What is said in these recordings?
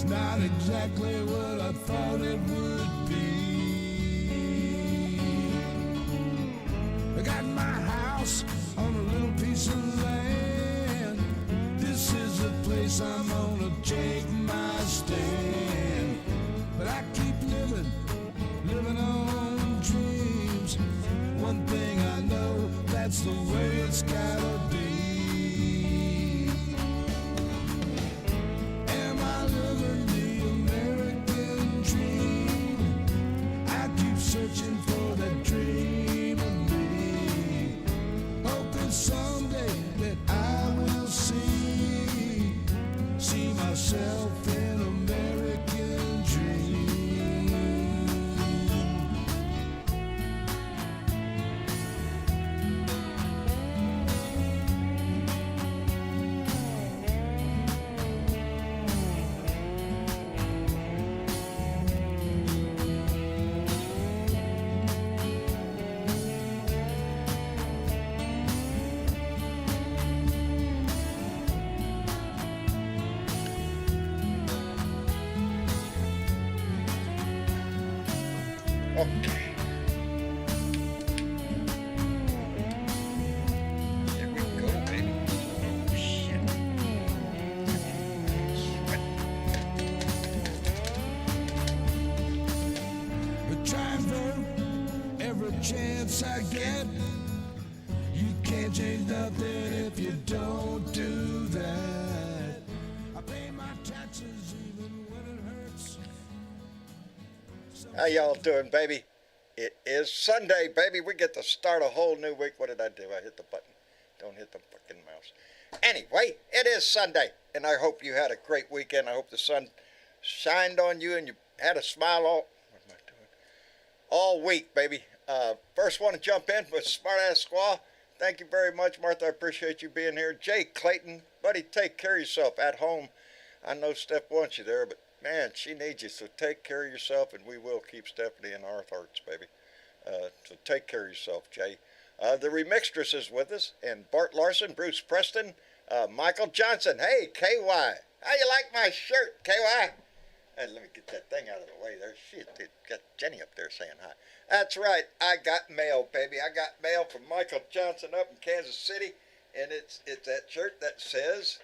It's not exactly what I thought it would be. I got my house on a little piece of land. This is the place I'm gonna take my stand. But I keep living on dreams. One thing I know, that's the way it's gotta be. Am I living the American dream? I keep searching for that dream of me, hoping someday that I will see myself in American dream. Okay. Here we go, baby. Oh, shit. Sweat. I try and vote every chance I get. You can't change nothing if you don't do that. I pay my taxes even when it hurts. How y'all doing, baby? It is Sunday, baby. We get to start a whole new week. What did I do? I hit the button. Don't hit the fucking mouse. Anyway, it is Sunday, and I hope you had a great weekend. I hope the sun shined on you and you had a smile what am I doing? All week, baby. First want to jump in with Smart Ass Squaw. Thank you very much, Martha. I appreciate you being here. Jay Clayton, buddy, take care of yourself at home. I know Steph wants you there, but man, she needs you, so take care of yourself, and we will keep Stephanie in our hearts, baby. So take care of yourself, Jay. The Remixtress is with us, and Bart Larson, Bruce Preston, Michael Johnson. Hey, KY, how you like my shirt, KY? Hey, let me get that thing out of the way there. Shit, dude, got Jenny up there saying hi. That's right, I got mail, baby. I got mail from Michael Johnson up in Kansas City, and it's that shirt that says,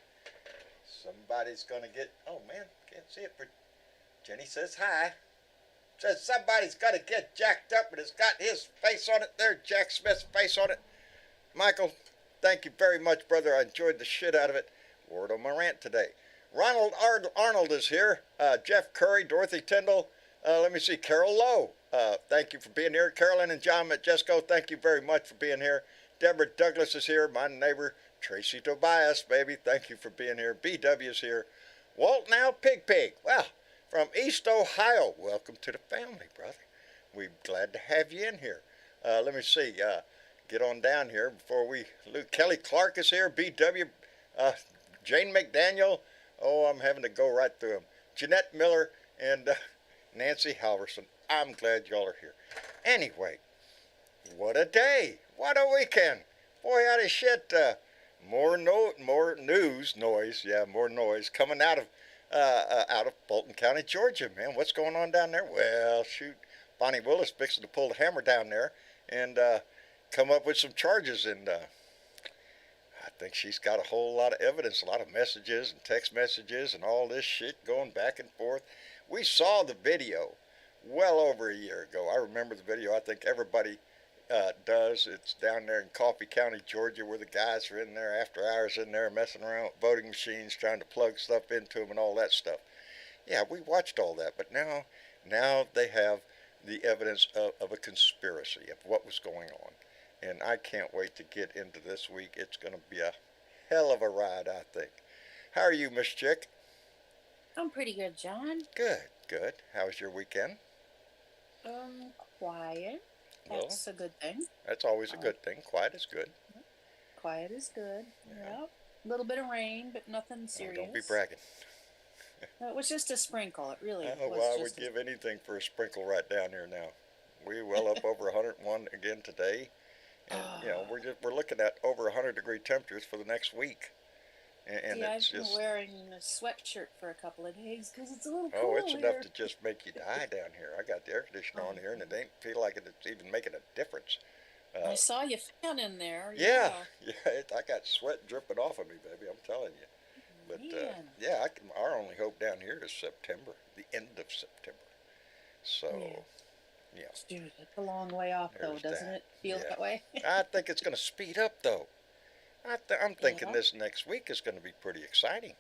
somebody's gonna get, oh man, can't see it, but Jenny says hi. Says somebody's gonna get jacked up, and it's got his face on it there, Jack Smith's face on it. Michael, thank you very much, brother. I enjoyed the shit out of it. Word on my rant today. Ronald Arnold is here. Jeff Curry, Dorothy Tyndall. Let me see, Carol Lowe. Thank you for being here. Carolyn and John Majesco, thank you very much for being here. Deborah Douglas is here, my neighbor. Tracy Tobias, baby, thank you for being here. BW is here. Walt Now Pig Pig. Well, from East Ohio, welcome to the family, brother. We're glad to have you in here. Let me see, get on down here before we, Kelly Clark is here, BW, Jane McDaniel. Oh, I'm having to go right through them. Jeanette Miller and Nancy Halverson. I'm glad y'all are here. Anyway, what a day. What a weekend. Boy, out of shit. More noise coming out of Fulton County, Georgia, man. What's going on down there? Well, shoot, Bonnie Willis fixing to pull the hammer down there and come up with some charges, and I think she's got a whole lot of evidence, a lot of messages and text messages and all this shit going back and forth. We saw the video well over a year ago. I remember the video. I think everybody does. It's down there in Coffee County, Georgia, where the guys are in there after hours in there messing around with voting machines, trying to plug stuff into them and all that stuff. Yeah, we watched all that, but now they have the evidence of a conspiracy of what was going on. And I can't wait to get into this week. It's going to be a hell of a ride, I think. How are you, Miss Chick? I'm pretty good, John. Good. How was your weekend? Quiet. That's a good thing. That's always a good thing. Quiet is good. Quiet is good. Yeah. Yep. A little bit of rain, but nothing serious. Don't be bragging. It was just a sprinkle. It really was. Well, I would give anything for a sprinkle right down here now. We're well up over 101 again today. And, we're looking at over 100-degree temperatures for the next week. and See, it's I've been just, wearing a sweatshirt for a couple of days because it's a little oh, cool it's enough here. to just make you die down here. I got the air conditioner on Oh, here, and it ain't feel like it's even making a difference. I Uh, saw you fan in there. yeah, Yeah. yeah, I got sweat dripping off of me, baby. I'm telling you. But Man. yeah, our only hope down here is September, the end of September. Yeah. So yeah, Dude, it's a long way off, though, there's doesn't that. it feel Yeah, that way? I think it's going to speed up though. I'm thinking Yeah. this next week is going to be pretty exciting.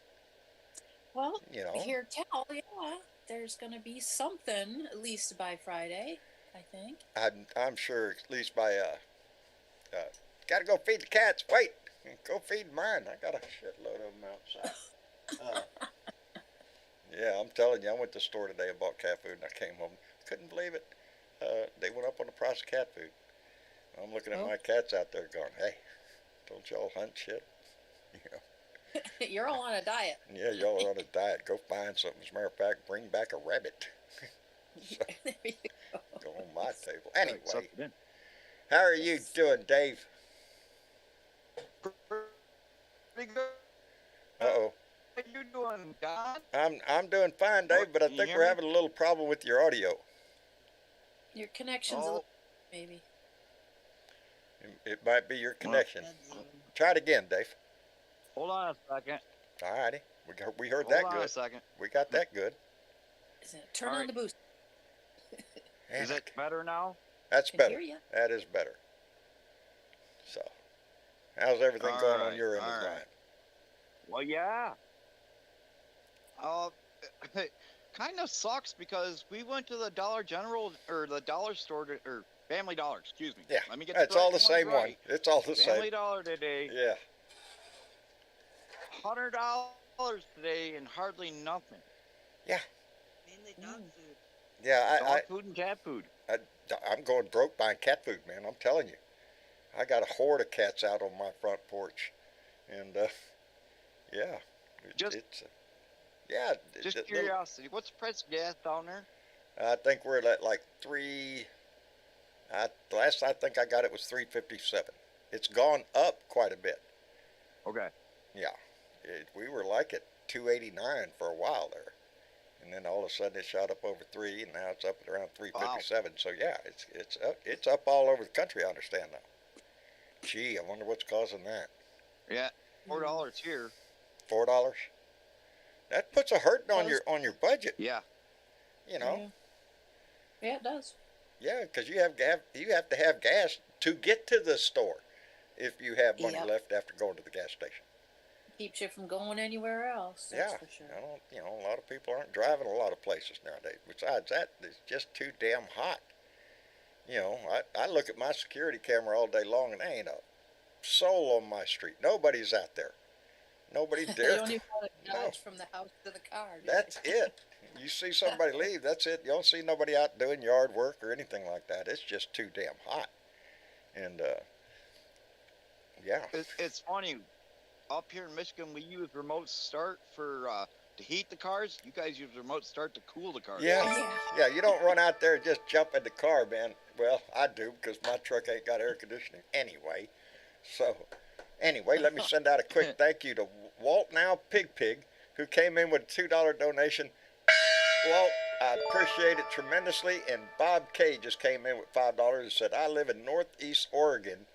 Well, You know, here tell, yeah, there's going to be something, at least by Friday, I think. I'm sure at least by gotta go feed the cats. Wait, go feed mine. I got a shitload of them outside. Uh, yeah, I'm telling you, I went to the store today and bought cat food, and I came home. Couldn't believe it. They went up on the price of cat food. I'm looking at Oh, my cats out there going, hey, don't y'all hunt shit? You know, you're all on a diet. yeah, y'all are on a diet. Go find something. As a matter of fact, bring back a rabbit. So, There you go. go on my table. Right, Anyway, suck it in. how are you doing, Dave? Pretty good. Uh-oh. How you doing, Don? I'm doing fine, Dave, but I Can you think hear we're me? having a little problem with your audio. Your connection's a Oh, little, maybe. It might be your well, connection. Try it again, Dave. hold on a second. All righty. We heard Hold that on a good. second. We got that good. Is it? Turn All on right. the boost. Is it better now? That's Can better. hear you. That is better. So, how's everything All going on right, your end of all the right. line? Well, yeah. Uh, it kind of sucks because we went to the Dollar General or the dollar store or Family Dollar. Excuse me. Yeah, Let me get it's all the correct same ones one. right. It's all the Family same. Dollar today. Yeah, $100 today and hardly nothing. yeah, Mainly dog food. yeah. Dog food and cat food. I'm going broke buying cat food, man. I'm telling you. I got a horde of cats out on my front porch, and yeah, Just it's yeah. just little- curiosity. What's the price of gas down there? I think we're at like three. Last I think I got it was 357. It's gone up quite a bit. Okay. Yeah, we were like at 289 for a while there, and then all of a sudden it shot up over 3, and now it's up at around 357. So yeah, it's up all over the country. I understand now. Gee, I wonder what's causing that. Yeah. $4 here. $4. That puts a hurting on Does. your budget. Yeah. You know. Yeah. Yeah, it does. Yeah, because you have to have gas to get to the store if you have money Yep. left after going to the gas station. Keeps you from going anywhere else. That's Yeah, for sure. I don't. You know, a lot of people aren't driving a lot of places nowadays. Besides that, it's just too damn hot. You know, I look at my security camera all day long, and there ain't a soul on my street. Nobody's out there. Nobody They dares. don't even want to No. dodge from the house to the car. do they? That's it. You see somebody leave, that's it. You don't see nobody out doing yard work or anything like that. It's just too damn hot. And yeah, It's funny. Up here in Michigan, we use remote start for to heat the cars. You guys use remote start to cool the cars. yeah, Yeah. yeah. You don't run out there and just jump in the car, man. Well, I do because my truck ain't got air conditioning anyway. So, anyway, let me send out a quick thank you to Walt Now Pig, who came in with a $2 donation. Walt, I appreciate it tremendously. And Bob K just came in with $5 and said, I live in Northeast Oregon,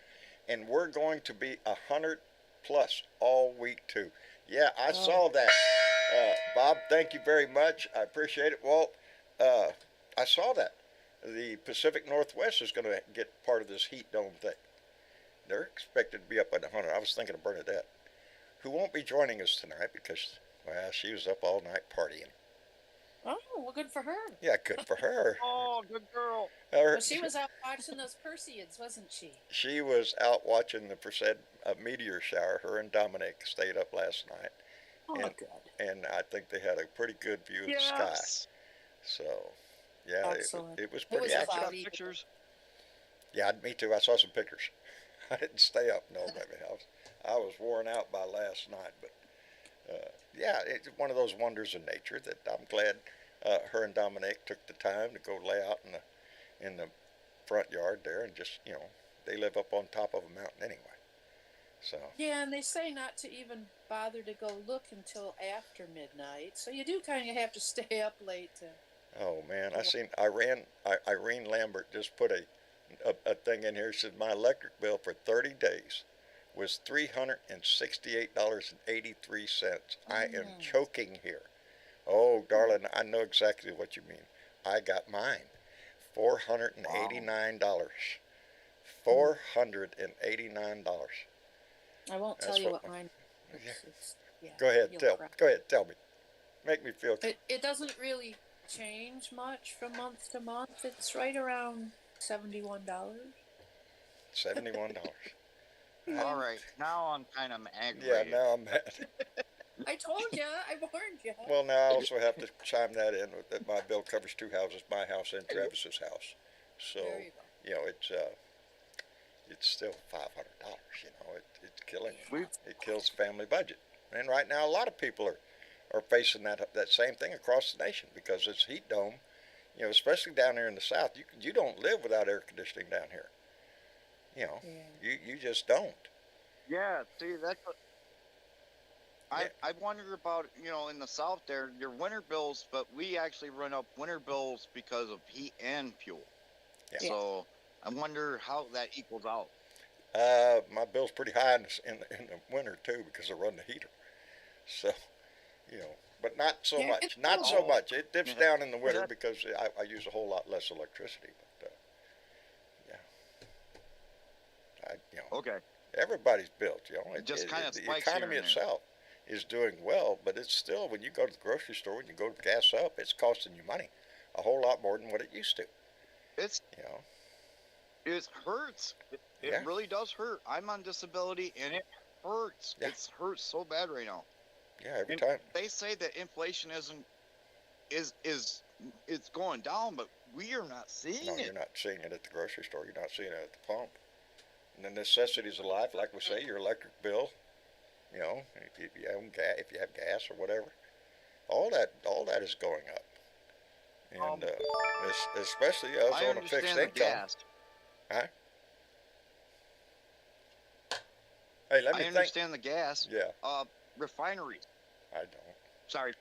and we're going to be 100 plus all week too. Yeah, I saw that. Bob, thank you very much. I appreciate it, Walt. I saw that. The Pacific Northwest is going to get part of this heat dome thing. They're expected to be up at 100. I was thinking of Bernadette, who won't be joining us tonight because, well, she was up all night partying. Oh, well, good for her. Yeah, good for her. Oh, good girl. Well, she was out watching those Perseids, wasn't she? She was out watching the Perseid meteor shower. Her and Dominic stayed up last night, Oh, And- good. and I think they had a pretty good view of the sky. Yes. So, yeah, Excellent. it was It pretty was a accurate. cloudy- Pictures. Yeah, me too. I saw some pictures. I didn't stay up, no, baby. I was worn out by last night, but yeah, it's one of those wonders of nature that I'm glad her and Dominic took the time to go lay out in the front yard there and just, you know, they live up on top of a mountain anyway. So Yeah, and they say not to even bother to go look until after midnight. So you do kind of have to stay up late to. oh man, I to seen Irene Lambert just put a thing in here. She said my electric bill for 30 days was $368.83. I am choking here. Oh, darling, I know exactly what you mean. I got mine. $489. $489. I won't tell That's you what what mine. yeah. Yeah, Go ahead, you'll tell. cry. Go ahead, tell me. Make me feel It doesn't really change much from month to month. It's right around $71. $71. All Yeah, right, now I'm kind of Yeah, aggravated. now I'm mad. I told you. I warned you. Well, now I also have to chime that in with that my bill covers two houses, my house and Travis's house. So, There you go. it's still $500. It's killing you. We It kills the family budget. And right now, a lot of people are facing that same thing across the nation because it's heat dome. Especially down here in the South, you don't live without air conditioning down here. Yeah. You just don't. Yeah, see, that's what Yeah. I wonder about, in the South there, your winter bills, but we actually run up winter bills because of heat and fuel. Yeah. So I wonder how that equals out. My bill's pretty high in the winter too because I run the heater. So, but not so Yeah, much. it's Not still so much. It dips Yeah. down in the winter That- because I use a whole lot less electricity. But yeah, Okay. everybody's built. It just kinda the spikes here economy and there. itself is doing well, but it's still when you go to the grocery store when you go to gas up, it's costing you money, a whole lot more than what it used to. It's You know. It hurts. It Yeah. really does hurt. I'm on disability and it hurts. Yeah. It hurts so bad right now. Yeah. Every And time. they say that inflation is it's going down, but we are not seeing No, it. you're not seeing it at the grocery store. You're not seeing it at the pump. And the necessities of life, like we say, your electric bill, if you have gas or whatever, all that is going up. And especially us I on a fixed understand the income. gas. Huh? Hey, let me I think. understand the gas. Yeah, Refineries. I don't. Sorry.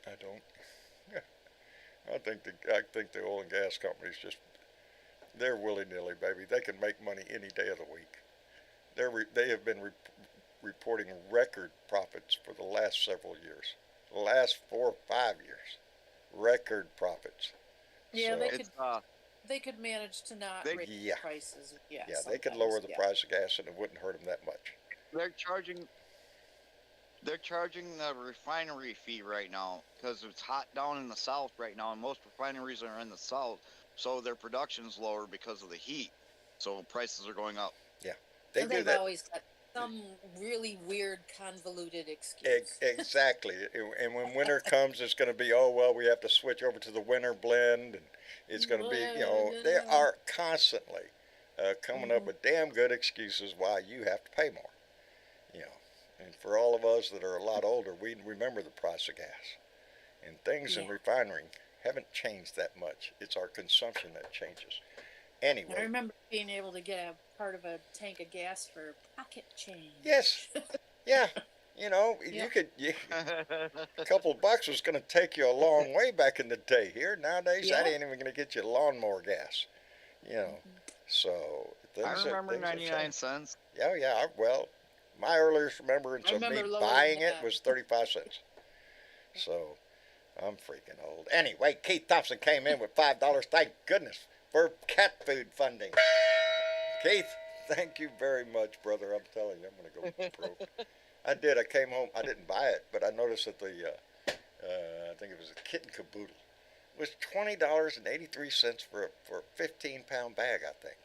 I don't. I think the oil and gas companies they're willy-nilly, baby. They can make money any day of the week. They have been reporting record profits for the last several years. The last 4 or 5 years, record profits. Yeah, So, they could manage to not They- raise Yeah. prices. Yeah, yeah, they could sometimes, lower the yeah. price of gas and it wouldn't hurt them that much. they're charging the refinery fee right now because it's hot down in the south right now, and most refineries are in the south, so their production's lower because of the heat. So prices are going up. They And do they've that. always got some really weird, convoluted excuse. Exactly. And when winter comes, it's going to be, oh, well, we have to switch over to the winter blend. And it's going to be, they are constantly coming up with damn good excuses why you have to pay more. And for all of us that are a lot older, we remember the price of gas. And things in Yeah. refining haven't changed that much. It's our consumption that changes. I Anyway, remember being able to get a part of a tank of gas for pocket change. yes, yeah, Yeah. a couple of bucks was going to take you a long way back in the day. Here nowadays, that Yeah. ain't even going to get you lawnmower gas. So I remember things have 99 changed. cents. Yeah. Well, my earliest remembrance I of me remember lower buying than it that. was 35 cents. So I'm freaking old. Anyway, Keith Thompson came in with $5. Thank goodness for cat food funding. Keith, thank you very much, brother. I'm telling you, I'm going to go broke. I did. I came home. I didn't buy it, but I noticed that I think it was a kitten caboodle. It was $20.83 for a 15-pound bag, I think.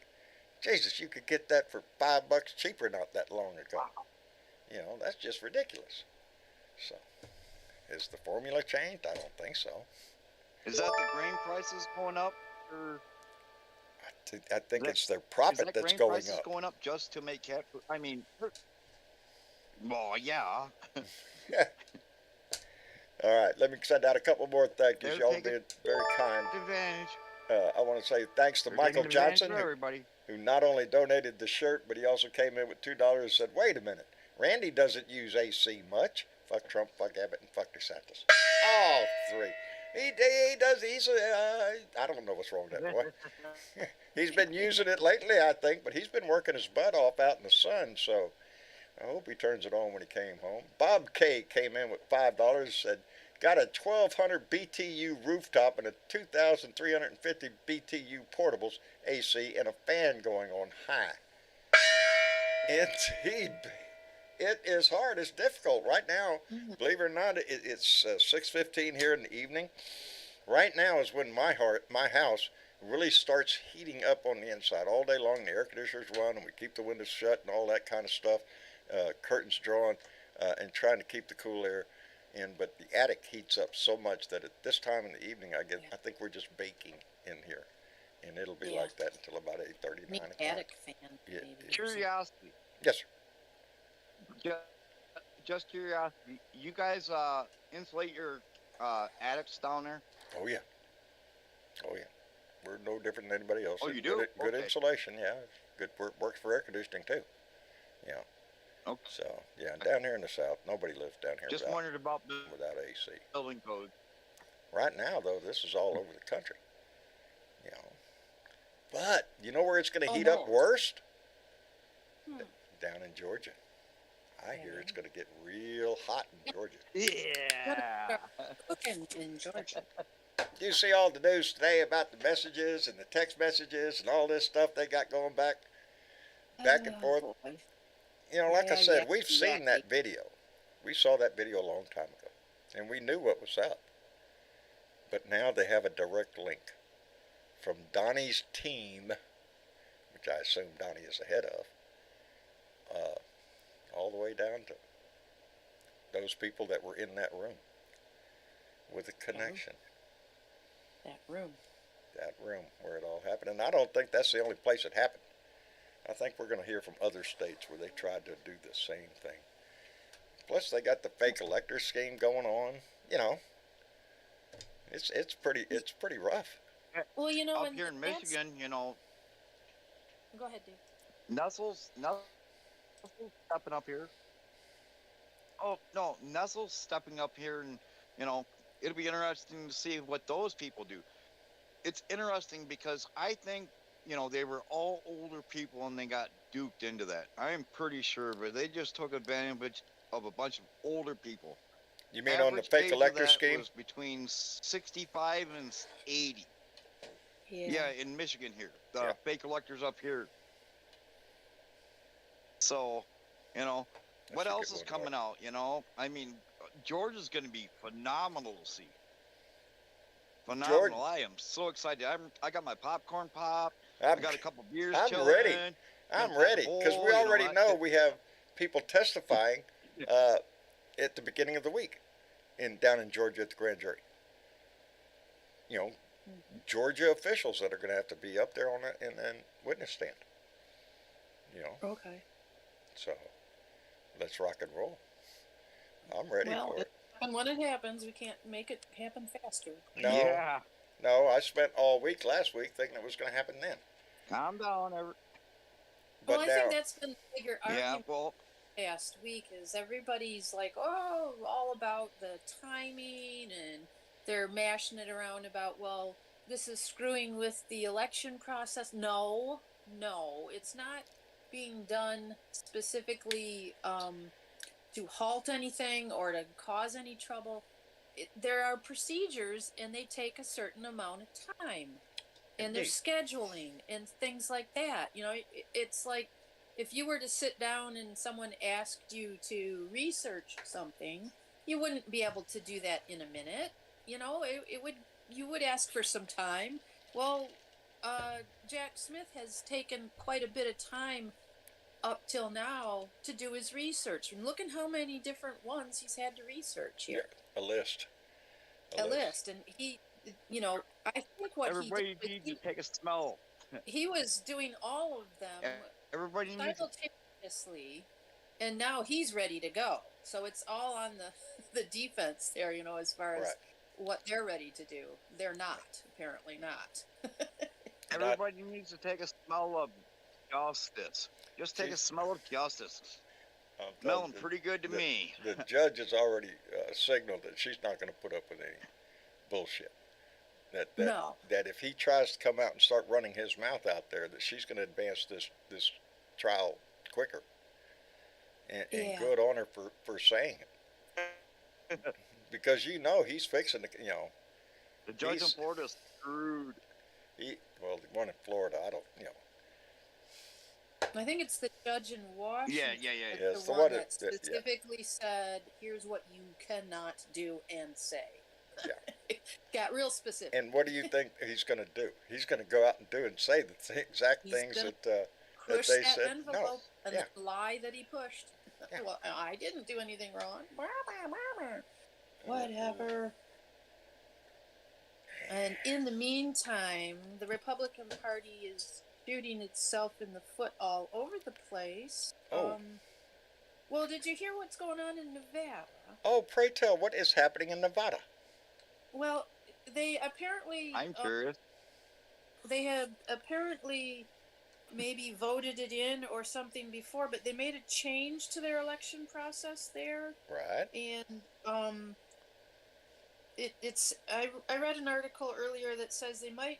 Jesus, you could get that for $5 cheaper not that long ago. That's just ridiculous. So, has the formula changed? I don't think so. Is that the grain prices going up? Or I think it's their is profit that that's grain going prices up. going up just to make cat food? I mean, well, yeah. All right, let me send out a couple more thank yous. They're Y'all taking been very kind. Advantage. I want to say thanks to They're Michael taking advantage Johnson, of who everybody. who not only donated the shirt, but he also came in with $2 and said, "Wait a minute, Randy doesn't use AC much. Fuck Trump, fuck Abbott, and fuck DeSantis." All three. He does. I don't know what's wrong with that boy. He's been using it lately, I think, but he's been working his butt off out in the sun. So I hope he turns it on when he came home. Bob K came in with $5. Said, "Got a 1,200 BTU rooftop and a 2,350 BTU portables AC and a fan going on high." Indeed. It is hard. It's difficult right now. Believe it or not, it's 6:15 here in the evening. Right now is when my house really starts heating up on the inside. All day long, the air conditioners run, and we keep the windows shut and all that kind of stuff. Curtains drawn, and trying to keep the cool air in. But the attic heats up so much that at this time in the evening, I think we're just baking in here, and it'll be like that until about 8:30, 9 o'clock. Attic fan. Yeah. Maybe. Curiosity. Yes, sir. Just curiosity. You guys insulate your attics down there? Oh yeah. Oh yeah. We're no different than anybody else. Oh, you do? Good Okay. insulation, yeah. Good works for air conditioning too. Yeah. Okay. So yeah, down here in the south, nobody lives down here Just without, wondered about the without AC. building code. Right now, though, this is all over the country. You know, but you know where it's going to heat up worst? Down in Georgia. I hear it's going to get real hot in Georgia. Yeah. Cooking in Georgia. Do you see all the news today about the messages and the text messages and all this stuff they got going back and forth? Boy. You know, like I said, Yeah, we've seen that video. We saw that video a long time ago, and we knew what was up. But now they have a direct link from Donnie's team, which I assume Donnie is the head of, all the way down to those people that were in that room with a connection. That room. That room where it all happened. And I don't think that's the only place it happened. I think we're going to hear from other states where they tried to do the same thing. Plus, they got the fake elector scheme going on. You know, it's pretty rough. Well, you know, Up and here in that's- Michigan, you know, Go ahead, Dave. Nestle's stepping up here. Oh no, Nestle's stepping up here, and you know it'll be interesting to see what those people do. It's interesting because I think they were all older people and they got duped into that. I'm pretty sure, but they just took advantage of a bunch of older people. You mean on the Average fake age of elector that scheme? was between 65 and 80. Yeah, in Michigan here. The Yeah. fake electors up here. So, what a else good is one, coming out? I mean, Georgia's going to be phenomenal to see. Phenomenal. I am so excited. I got my popcorn pop. I got a couple beers I'm chilling. ready. I'm ready because we already know we have people testifying at the beginning of the week down in Georgia at the grand jury. Georgia officials that are going to have to be up there on in witness stand. Okay. So let's rock and roll. I'm ready for it. And when it happens, we can't make it happen faster. No, Yeah. no, I spent all week last week thinking it was going to happen then. Calm down, But Well, I now, think that's been the bigger Yeah, argument well, past week is everybody's like, oh, all about the timing, and they're mashing it around about, well, this is screwing with the election process. No, it's not being done specifically to halt anything or to cause any trouble. There are procedures, and they take a certain amount of time, and there's scheduling and things like that. It's like if you were to sit down and someone asked you to research something, you wouldn't be able to do that in a minute. You would ask for some time. Well, Jack Smith has taken quite a bit of time up till now to do his research. And look at how many different ones he's had to research here. a list. A list. And he, I think what everybody he needs did, to take a smell. he was doing all of them Everybody needs to simultaneously, and now he's ready to go. So it's all on the defense there, as far as what they're ready to do. They're not, apparently not. Everybody needs to take a smell of justice. Just take a She's- smell of justice. I'm telling Smelling you, pretty good to me. the judge has already signaled that she's not going to put up with any bullshit. No. That if he tries to come out and start running his mouth out there, that she's going to advance this trial quicker. And Yeah. good on her for saying it. Because he's fixing to, The judge in He's- Florida is screwed. the one in Florida, I don't, I think it's the judge in Washington. Yeah. that's Yeah, it's the the one one that that- yeah. specifically said, "Here's what you cannot do and say." Yeah. Got real specific. And what do you think he's going to do? He's going to go out and do and say the exact He's things gonna that Push they that said. envelope and Yeah. then lie that he pushed. Yeah. Well, I didn't do anything wrong. Whatever. And in the meantime, the Republican Party is shooting itself in the foot all over the place. Oh. Well, did you hear what's going on in Nevada? Oh, pray tell, what is happening in Nevada? Well, they apparently I'm curious. they had apparently maybe voted it in or something before, but they made a change to their election process there. Right? And it's I read an article earlier that says there might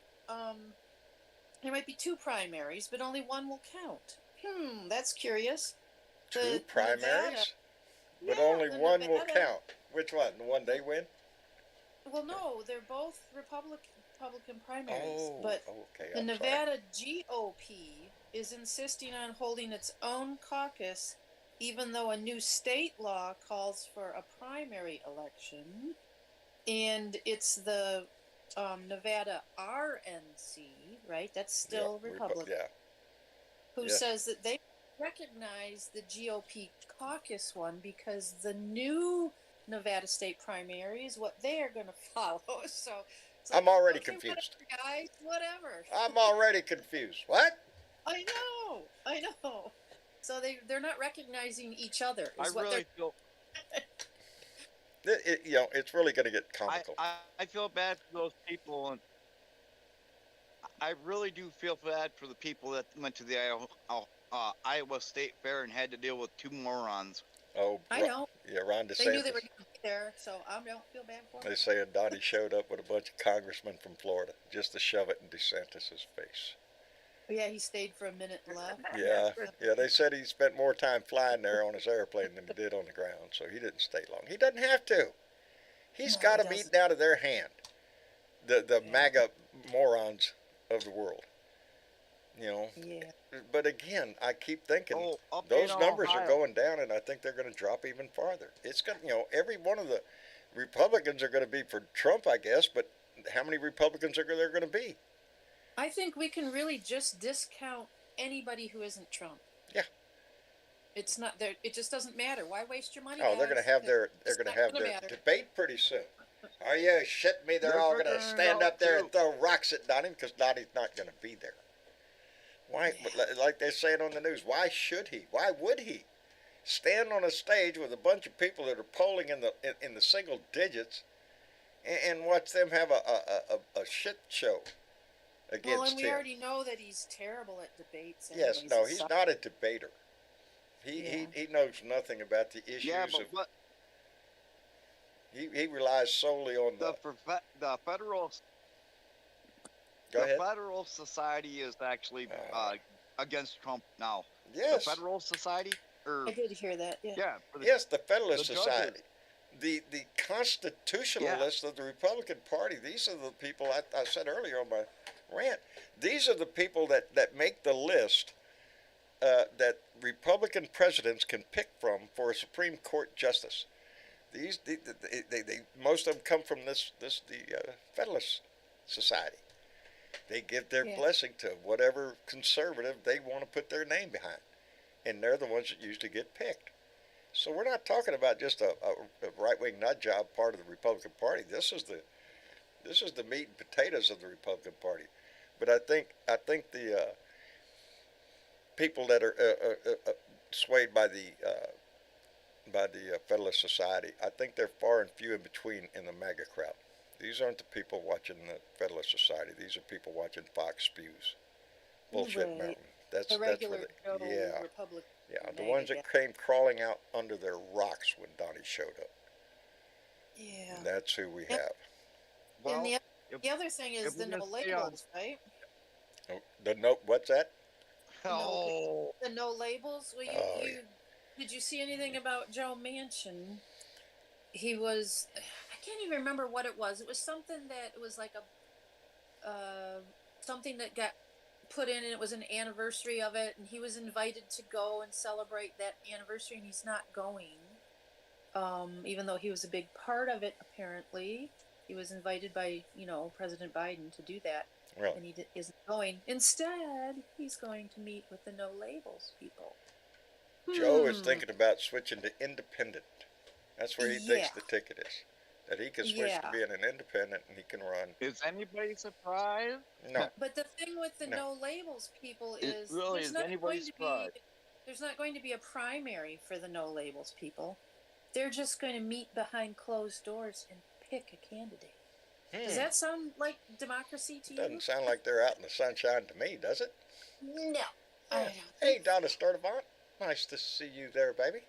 be two primaries, but only one will count. That's curious. Two The primaries? Nevada- But Yeah, only the one will Nevada- count. Which one? The one they win? Well, no, they're both Republican primaries, Oh, but okay. the I'm Nevada GOP is insisting on holding its own caucus, even though a new state law calls for a primary election. And it's the Nevada RNC, right? That's still Yeah, Republican, yeah. who yes. says that they recognize the GOP caucus one because the new Nevada state primary is what they are going to follow. So it's I'm already okay, confused. whatever, guys, whatever. I'm already confused. What? I know. So they're not recognizing each other. I Is what really feel. It's really going to get comical. I feel bad for those people, and I really do feel bad for the people that went to the Iowa State Fair and had to deal with two morons. Oh, I know. Yeah, Ron They knew they DeSantis. were going to be there, so I don't feel bad for They them. say Donnie showed up with a bunch of congressmen from Florida just to shove it in DeSantis' face. Yeah, he stayed for a minute and left. Yeah, they said he spent more time flying there on his airplane than he did on the ground, so he didn't stay long. He doesn't have to. He's No, got he them doesn't. eaten out of their hand. The Yeah. MAGA morons of the world. Yeah. But again, I keep thinking Oh, up those in numbers are Ohio. going down, and I think they're going to drop even farther. It's going, every one of the Republicans are going to be for Trump, I guess, but how many Republicans are there going to be? I think we can really just discount anybody who isn't Trump. Yeah. It's not there. It just doesn't matter. Why waste your money? Oh, they're going to guys? have their It's they're going not to have gonna their matter. debate pretty soon. Are you shitting me? They're They're all going to figuring it stand out, up there too. and throw rocks at Donnie because Donnie's not going to be there. Why? Yeah. Like they're saying on the news, why should he? Why would he stand on a stage with a bunch of people that are polling in the single digits and watch them have a shit show against Well, and we him? already know that he's terrible at debates. Yes, anyways. no, he's not a debater. Yeah. He knows nothing about the issues Yeah, but of. what He relies solely on the federal Go the ahead. Federal Society is actually against Trump now. Yes. The Federal Society, or I did hear that. Yeah. yeah, for the, Yes, the Federalist the judges. Society. The constitutionalists of the Republican Party, these are the people I said earlier on my rant. These are the people that make the list that Republican presidents can pick from for a Supreme Court justice. They most of them come from the Federalist Society. They give their Yeah. blessing to whatever conservative they want to put their name behind, and they're the ones that usually get picked. So we're not talking about just a right-wing nut job part of the Republican Party. This is the meat and potatoes of the Republican Party. But I think the people that are swayed by the Federalist Society, I think they're far and few in between in the MAGA crowd. These aren't the people watching the Federalist Society. These are people watching Fox Spews. Bullshit Right. Mountain. The That's where regular Joe yeah, Republican yeah, the MAGA ones guy. that came crawling out under their rocks when Donnie showed up. Yeah. That's who we And, have. and Well, if the other thing if is we're the no gonna stay on, labels, right? Oh, the note. What's that? The no oh, the no labels. Well, Oh you did you see anything about Joe Manchin? He was I can't even remember what it was. It was something that it was like a something that got put in, and it was an anniversary of it, and he was invited to go and celebrate that anniversary, and he's not going. Even though he was a big part of it, apparently he was invited by President Biden to do that, yeah. Really? and he isn't going. Instead, he's going to meet with the no labels people. Joe is Hmm. thinking about switching to independent. That's where he thinks Yeah. the ticket is. That he can switch to Yeah. being an independent and he can run. is anybody surprised? No, But the thing with the no. no labels people It is really is anybody surprised? there's not going to be a primary for the no labels people. They're just going to meet behind closed doors and pick a candidate. Does that sound like democracy to you? Doesn't sound like they're out in the sunshine to me, does it? No. I Yeah. don't Hey, think Donna Sturdivant. Nice to see you there, baby.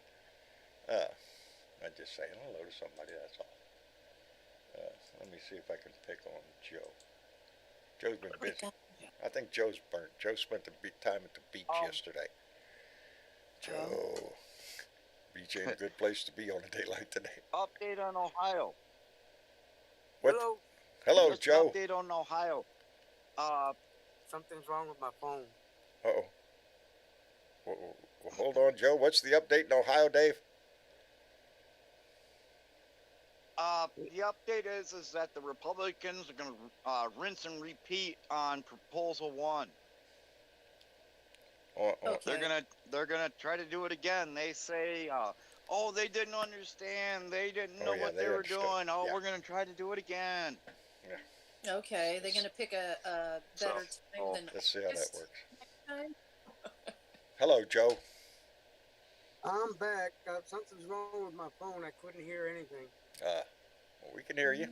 I'm just saying hello to somebody, that's all. Let me see if I can pick on Joe. Joe's been busy. I think Joe's burnt. Joe spent the time at the beach yesterday. Joe. Beach ain't a good place to be on a day like today. Update on Ohio. What? Hello. Hello, Just Joe. an update on Ohio. Something's wrong with my phone. Uh-oh. Well, hold on, Joe. What's the update in Ohio, Dave? The update is that the Republicans are going to rinse and repeat on Proposal 1. Okay. They're gonna try to do it again. They say, oh, they didn't understand. They didn't know what they were understood. doing. Oh, Yeah. we're gonna try to do it again. Okay, they're going to pick a better time than Let's see how that August works. next time. Hello, Joe. I'm back. Something's wrong with my phone. I couldn't hear anything. Well, we can hear you.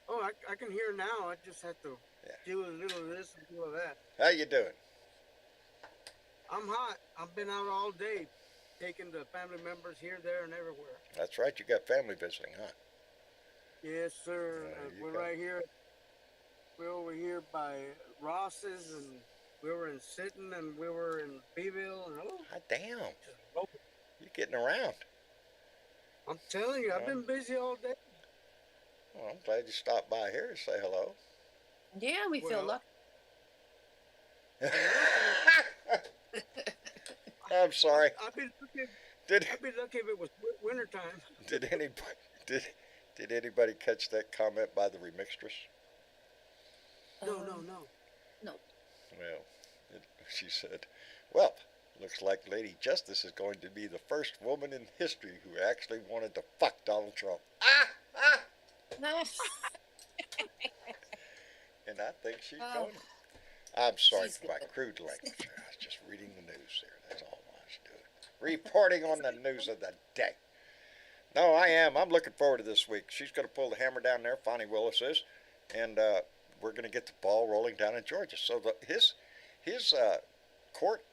Oh, I can hear now. I just had to Yeah. do a little of this and a little of that. How you doing? I'm hot. I've been out all day, taking the family members here, there, and everywhere. That's right. You got family visiting, huh? Yes, sir. you We're got- right here. We're over here by Ross's, and we were in Sinton, and we were in Beeville, and Hot damn. oh, You're getting around. I'm telling you, I've been busy all day. Well, I'm glad you stopped by here to say hello. Yeah, we feel Well, lucky. I'm sorry. I'd be lucky. Did I'd be lucky if it was wintertime. did anybody did anybody catch that comment by the remixtress? No. No. Well, she said, "Well, looks like Lady Justice is going to be the first woman in history who actually wanted to fuck Donald Trump." And I think she's Oh. going to. I'm sorry She's for my good. crude language there. I was just reading the news there. That's all I was doing. Reporting on the news of the day. No, I am. I'm looking forward to this week. She's going to pull the hammer down there, Fonnie Willis is, and we're going to get the ball rolling down in Georgia. So his court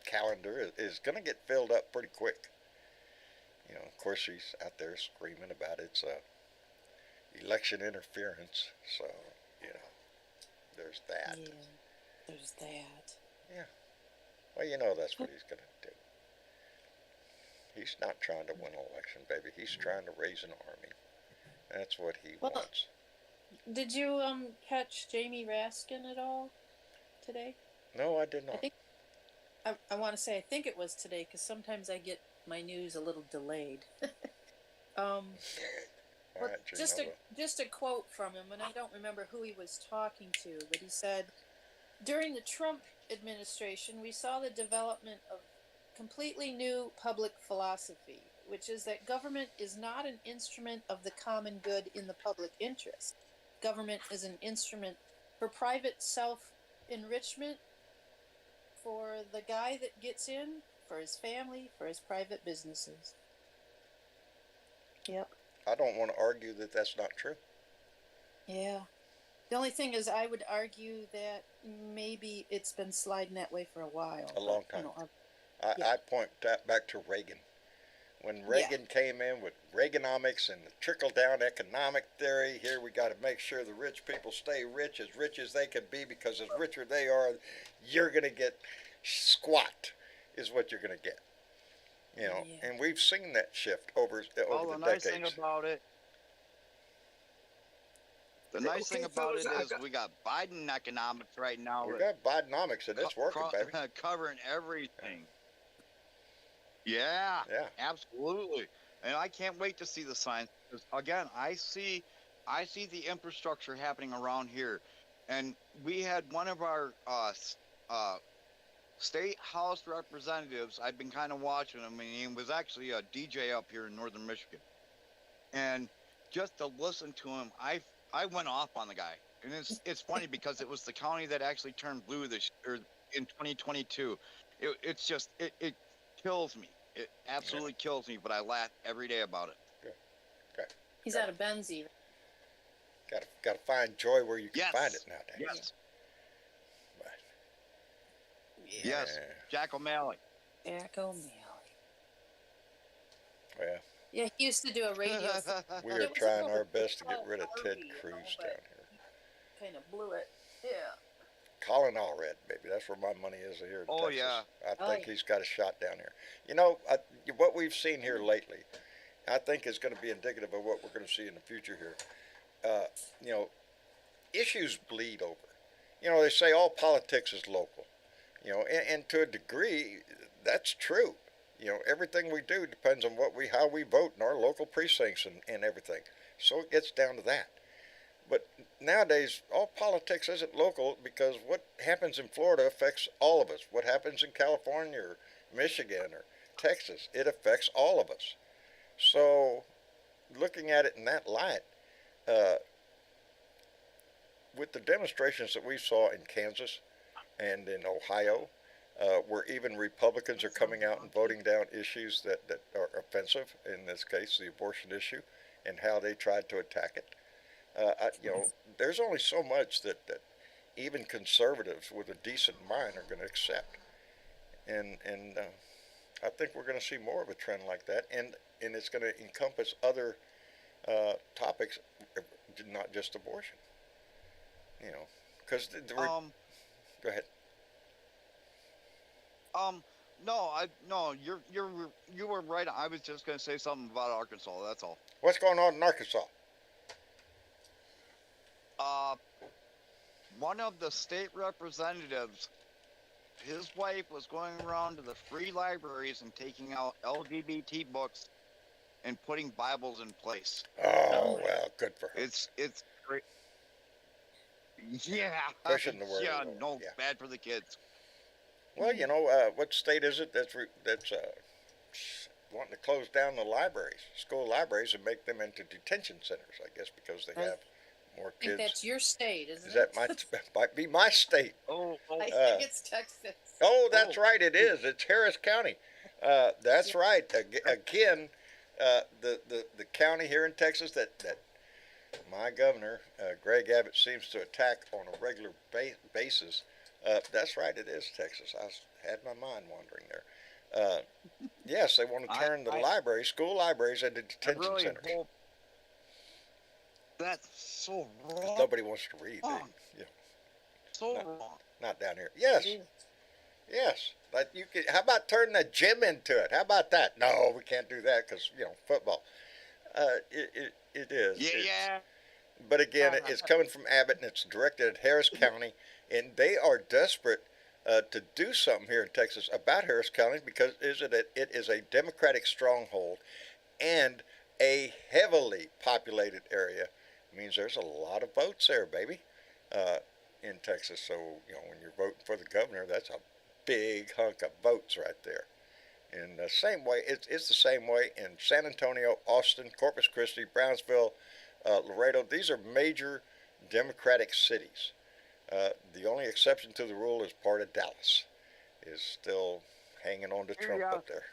calendar is going to get filled up pretty quick. You know, of course, she's out there screaming about it's election interference. So, you know, there's that. Yeah, there's that. Well, you know that's what he's going to do. He's not trying to win an election, baby. He's trying to raise an army. That's what he Well, wants. Did you catch Jamie Raskin at all today? No, I did not. I think I want to say I think it was today because sometimes I get my news a little delayed. All Well, right, Jim, just I a will. just a quote from him, and I don't remember who he was talking to, but he said, "During the Trump administration, we saw the development of completely new public philosophy, which is that government is not an instrument of the common good in the public interest. Government is an instrument for private self-enrichment, for the guy that gets in, for his family, for his private businesses." Yep. I don't want to argue that that's not true. Yeah. The only thing is, I would argue that maybe it's been sliding that way for a while. A long but, time. yeah. I point that back to Reagan. When Yeah. Reagan came in with Reaganomics and the trickle down economic theory, here we got to make sure the rich people stay rich as they can be, because as richer they are, you're going to get squat, is what you're going to get. You know, Yeah. and we've seen that shift over Well, the the nice thing decades. about it, the nice thing Okay, about it fellas, is we got Biden economics right now. We got Bidenomics and it's working, baby. Covering everything. Yeah, Yeah. absolutely. And I can't wait to see the signs. 'Cause again, I see the infrastructure happening around here, and we had one of our state house representatives. I've been kind of watching him, and he was actually a DJ up here in northern Michigan. And just to listen to him, I went off on the guy. And it's funny because it was the county that actually turned blue in 2022. It's just it kills me. It absolutely kills me, but I laugh every day about it. Okay. He's out of Benzie. Got to find joy where you can Yes. find it nowadays. Yes. But, Yes. yeah. Jack O'Malley. Jack O'Malley. Well, Yeah, he used to do a radio. we It are was trying about our best to get rid of Ted Harvey, you know, Cruz but- down here. Kind of blew it. Yeah. Colin Allred, baby. That's where my money is here in Oh, Texas. yeah. I Oh, think yeah. he's got a shot down here. You know, what we've seen here lately, I think is going to be indicative of what we're going to see in the future here. You know, issues bleed over. You know, they say all politics is local. You know, and to a degree, that's true. You know, everything we do depends on how we vote in our local precincts and everything. So it gets down to that. But nowadays, all politics isn't local, because what happens in Florida affects all of us. What happens in California or Michigan or Texas, it affects all of us. So, looking at it in that light, with the demonstrations that we saw in Kansas and in Ohio, where even Republicans are coming out and voting down issues that are offensive, in this case, the abortion issue, and how they tried to attack it. You know, there's only so much that even conservatives with a decent mind are going to accept, and I think we're going to see more of a trend like that, and it's going to encompass other topics, not just abortion. You know, because go ahead. No, you were right. I was just gonna say something about Arkansas. That's all. What's going on in Arkansas? One of the state representatives, his wife was going around to the free libraries and taking out LGBT books and putting Bibles in place. Oh, well, good for her. It's great. Yeah. Pushing the word Yeah, along, no, yeah. bad for the kids. Well, you know, what state is it that's wanting to close down the libraries, school libraries, and make them into detention centers? I guess because they have more I think kids. that's your state, isn't Is it? that might be my state? I think it's Texas. Oh, that's right. It is. It's Harris County. That's right. Again, the county here in Texas that my governor, Greg Abbott, seems to attack on a regular basis. That's right. It is Texas. I had my mind wandering there. Yes, they want to turn the libraries, school libraries, into detention I really centers. hope that's so wrong. Nobody wants to read. So wrong. Not down here. Yes. Yes. Like you could. How about turning the gym into it? How about that? No, we can't do that because football. It is. Yeah. But again, it's coming from Abbott, and it's directed at Harris County, and they are desperate to do something here in Texas about Harris County because it is a Democratic stronghold and a heavily populated area. It means there's a lot of votes there, baby, in Texas. So when you're voting for the governor, that's a big hunk of votes right there. In the same way, it's the same way in San Antonio, Austin, Corpus Christi, Brownsville, Laredo. These are major Democratic cities. The only exception to the rule is part of Dallas is still hanging on to Trump up there.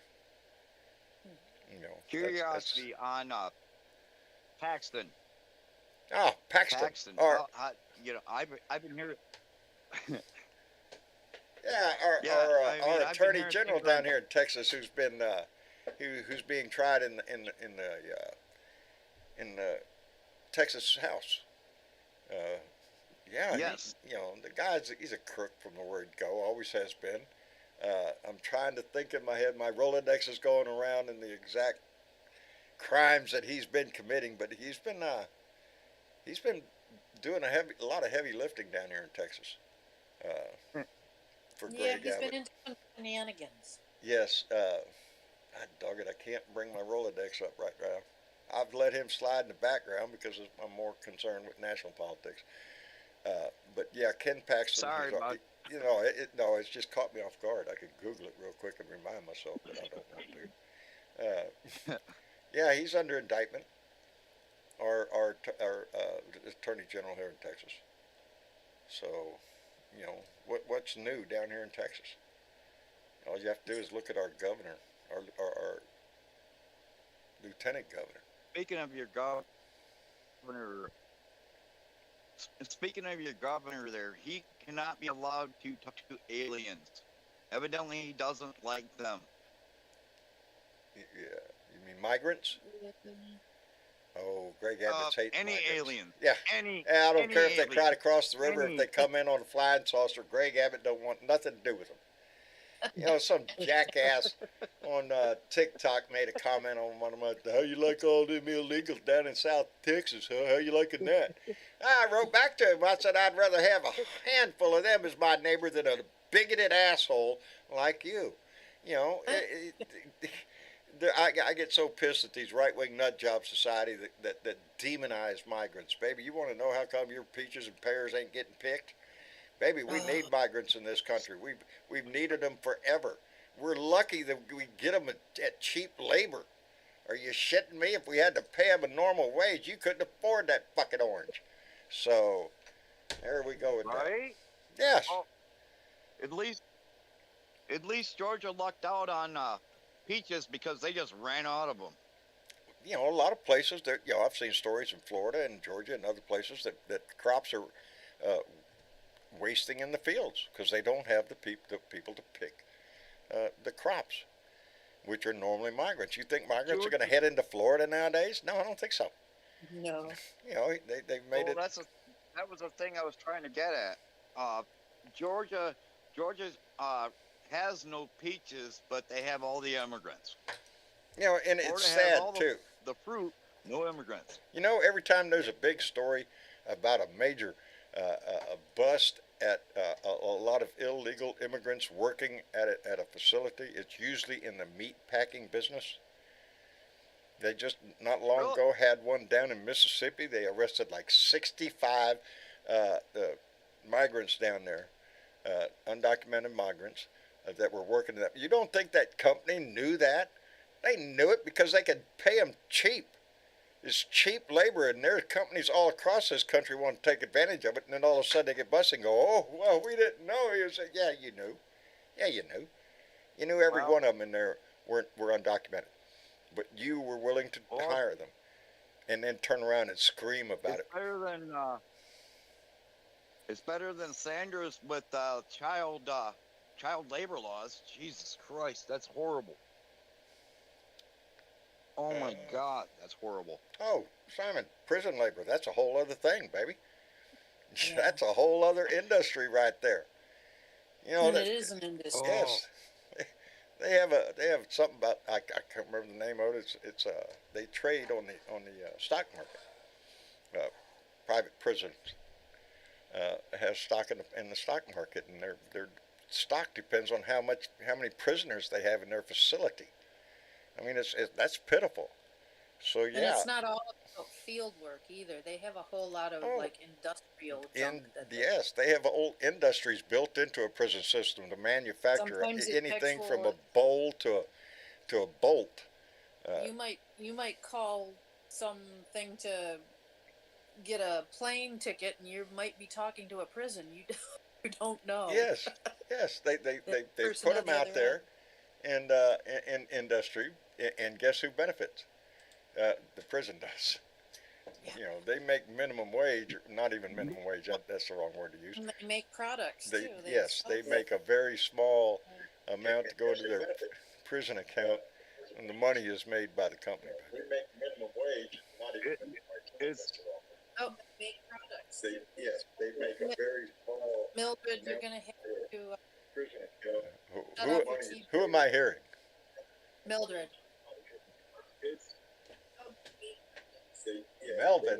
Curiosity on Paxton. Oh, Paxton. Paxton. Or I've been hearing. yeah, Yeah, I mean, our I've been attorney hearing general things like down here in Texas, who's been who's being tried in the Texas House. Uh, yeah, yes. the guy's he's a crook from the word go. Always has been. I'm trying to think in my head. My Rolodex is going around in the exact crimes that he's been committing, but he's been doing a lot of heavy lifting down here in Texas. Uh, for Yeah, Greg he's been Abbott. into some shenanigans. Yes, dog it, I can't bring my Rolodex up right now. I've let him slide in the background because I'm more concerned with national politics. But yeah, Ken Paxton. Sorry, bud. No, it's just caught me off guard. I could Google it real quick and remind myself, but I don't want to. Yeah, he's under indictment. Our Attorney General here in Texas. So, what's new down here in Texas? All you have to do is look at our governor, our lieutenant governor. Speaking of your governor, speaking of your governor, there, he cannot be allowed to talk to aliens. Evidently, he doesn't like them. Yeah, you mean migrants? Oh, Greg Abbott's hates Any migrants. alien. Yeah. Yeah, I don't care if they alien. try to cross the river, Any. if they come in on a flying saucer. Greg Abbott don't want nothing to do with them. Some jackass on TikTok made a comment on one of my, how you like all them illegals down in South Texas, huh? How you liking that? I wrote back to him. I said I'd rather have a handful of them as my neighbor than a bigoted asshole like you. I get so pissed at these right-wing nut job society that demonize migrants. Baby, you want to know how come your peaches and pears ain't getting picked? Baby, we need migrants in this country. We've needed them forever. We're lucky that we get them at cheap labor. Are you shitting me? If we had to pay them a normal wage, you couldn't afford that fucking orange. So, there we go with that. Right? Yes. Oh, at least Georgia lucked out on peaches because they just ran out of them. A lot of places that I've seen stories in Florida and Georgia and other places that crops are wasting in the fields because they don't have the people to pick the crops, which are normally migrants. You think migrants are going to head into Florida nowadays? No, I don't think so. No. They've made it. That was the thing I was trying to get at. Georgia has no peaches, but they have all the immigrants. And it's sad too. The fruit, no immigrants. Every time there's a big story about a major a bust at a lot of illegal immigrants working at a facility, it's usually in the meat packing business. They just not long ago had one down in Mississippi. They arrested like 65 migrants down there, undocumented migrants that were working in that. You don't think that company knew that? They knew it because they could pay them cheap. It's cheap labor, and there are companies all across this country want to take advantage of it, and then all of a sudden they get busted and go, oh, well, we didn't know. You say, yeah, you knew. Yeah, you knew. You knew every one of them in there were undocumented. But you were willing to hire them and then turn around and scream about it. It's better than Sanders with child labor laws. Jesus Christ, that's horrible. Oh my God, that's horrible. Oh, Simon, prison labor, that's a whole other thing, baby. Yeah. That's a whole other industry right there. And it is an industry. Yes. They have something about, I can't remember the name of it. It's they trade on the stock market. Private prisons has stock in the stock market, and their stock depends on how many prisoners they have in their facility. I mean, that's pitiful. So yeah. And it's not all about field work either. They have a whole lot of industrial junk. Yes, they have old industries built into a prison system to manufacture anything from a bowl to a bolt. You might call something to get a plane ticket, and you might be talking to a prison. You don't know. Yes. They put them out there. And in industry, and guess who benefits? The prison does. You know, they make minimum wage, or not even minimum wage. That's the wrong word to use. And they make products They too. yes, sell they them. make a very small amount to go into their prison account, and the money is made by the company. We make minimum wage, not even It, minimum wage. it's Oh, they make products. Yes, they make a very small Mildred, you're amount gonna have to prison account. shut off your TV. Who am I hearing? Mildred. Melvin.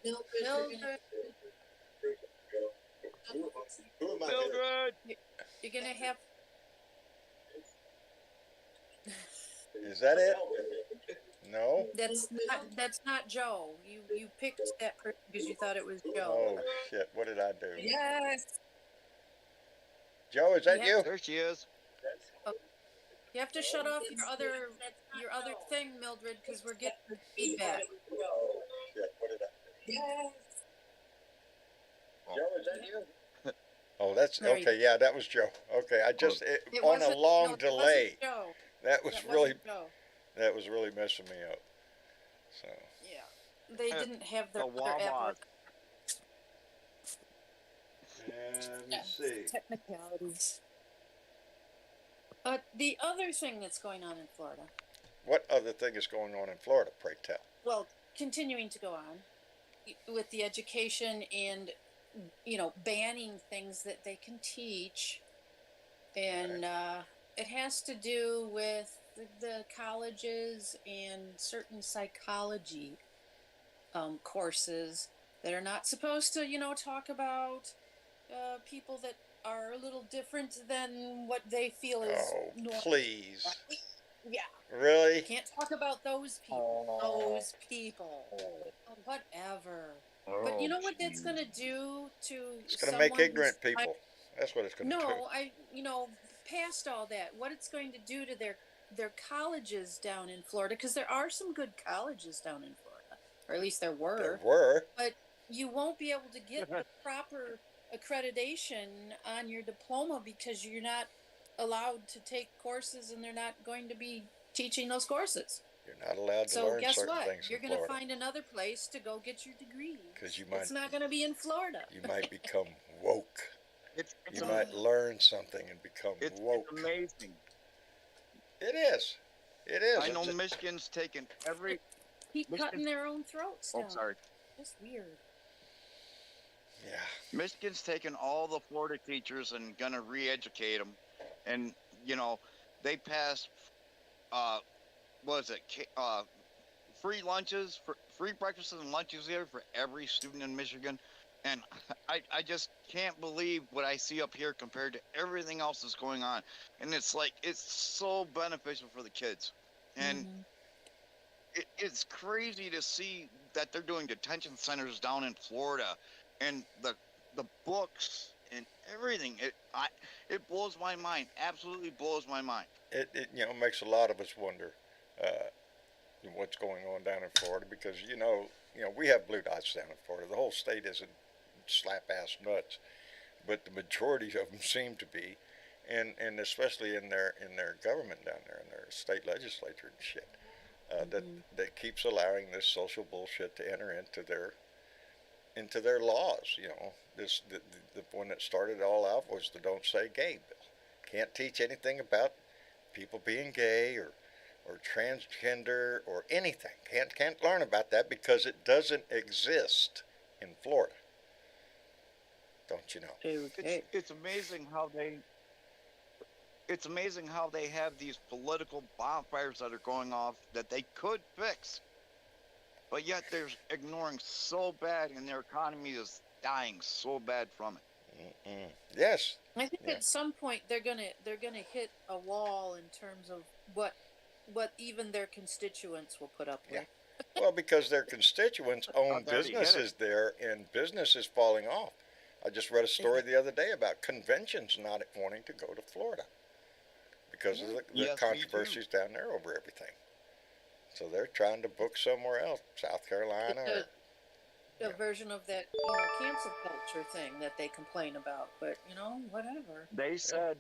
Mildred, Who am I hearing? Mildred. you're gonna have. Is that it? No. That's not Joe. You picked that person because you thought it was Joe. Oh shit! What did I do? Yes. Joe, is that Yeah. you? There she is. You have to shut off your other thing, Mildred, because we're getting the feedback. Oh shit! What did I do? Yes. Joe, is that you? Oh, that's There you okay. Yeah, that was Joe. Okay, I just It on a wasn't- long no, it delay. wasn't Joe. That was That really wasn't Joe. that was really messing me up. So Yeah. They didn't have their The other app Wawa. work. let me see. Technicalities. The other thing that's going on in Florida, What other thing is going on in Florida? Pray tell. well, continuing to go on with the education and banning things that they can teach, and it has to do with the colleges and certain psychology courses that are not supposed to talk about people that are a little different than what they feel is Oh, normal. please. Yeah, Really? can't talk about those people. Those people. Whatever. But you know what that's going to do to It's going to someone make ignorant who's- people. That's what it's going to do. No, past all that, what it's going to do to their colleges down in Florida, because there are some good colleges down in Florida, or at least there were. There were. But you won't be able to get the proper accreditation on your diploma because you're not allowed to take courses, and they're not going to be teaching those courses. You're not allowed to So learn guess certain what? things You're in going to Florida. find another place to go get your degree. Because It's not going to be in Florida. you might become woke. It's You might learn something and become it's woke. amazing. It is. It is. I know It's- Michigan's taken every. Keep Michigan- cutting their own throats Oh, down. sorry. It's weird. yeah. Michigan's taken all the Florida teachers and gonna re-educate them, and they passed. What is it? Free lunches, free breakfasts and lunches here for every student in Michigan, and I just can't believe what I see up here compared to everything else that's going on, and it's so beneficial for the kids, and it's crazy to see that they're doing detention centers down in Florida, and the books and everything. It blows my mind. Absolutely blows my mind. It makes a lot of us wonder what's going on down in Florida, because we have blue dots down in Florida. The whole state isn't slap ass nuts, but the majority of them seem to be, and especially in their government down there, in their state legislature and shit, that keeps allowing this social bullshit to enter into their laws. The one that started it all out was the Don't Say Gay bill. Can't teach anything about people being gay or transgender or anything. Can't learn about that because it doesn't exist in Florida. Don't you know? It's amazing how they. It's amazing how they have these political bonfires that are going off that they could fix, but yet they're ignoring so bad, and their economy is dying so bad from it. Yes. I think at some point they're gonna hit a wall in terms of what even their constituents will put up with. Well, because their constituents own They already hit businesses there, and business is falling off. I just read a story the other day about conventions not wanting to go to Florida because of the Yes, me too. controversies down there over everything. So they're trying to book somewhere else, South Carolina. A version of that cancel culture thing that they complain about, but whatever. They said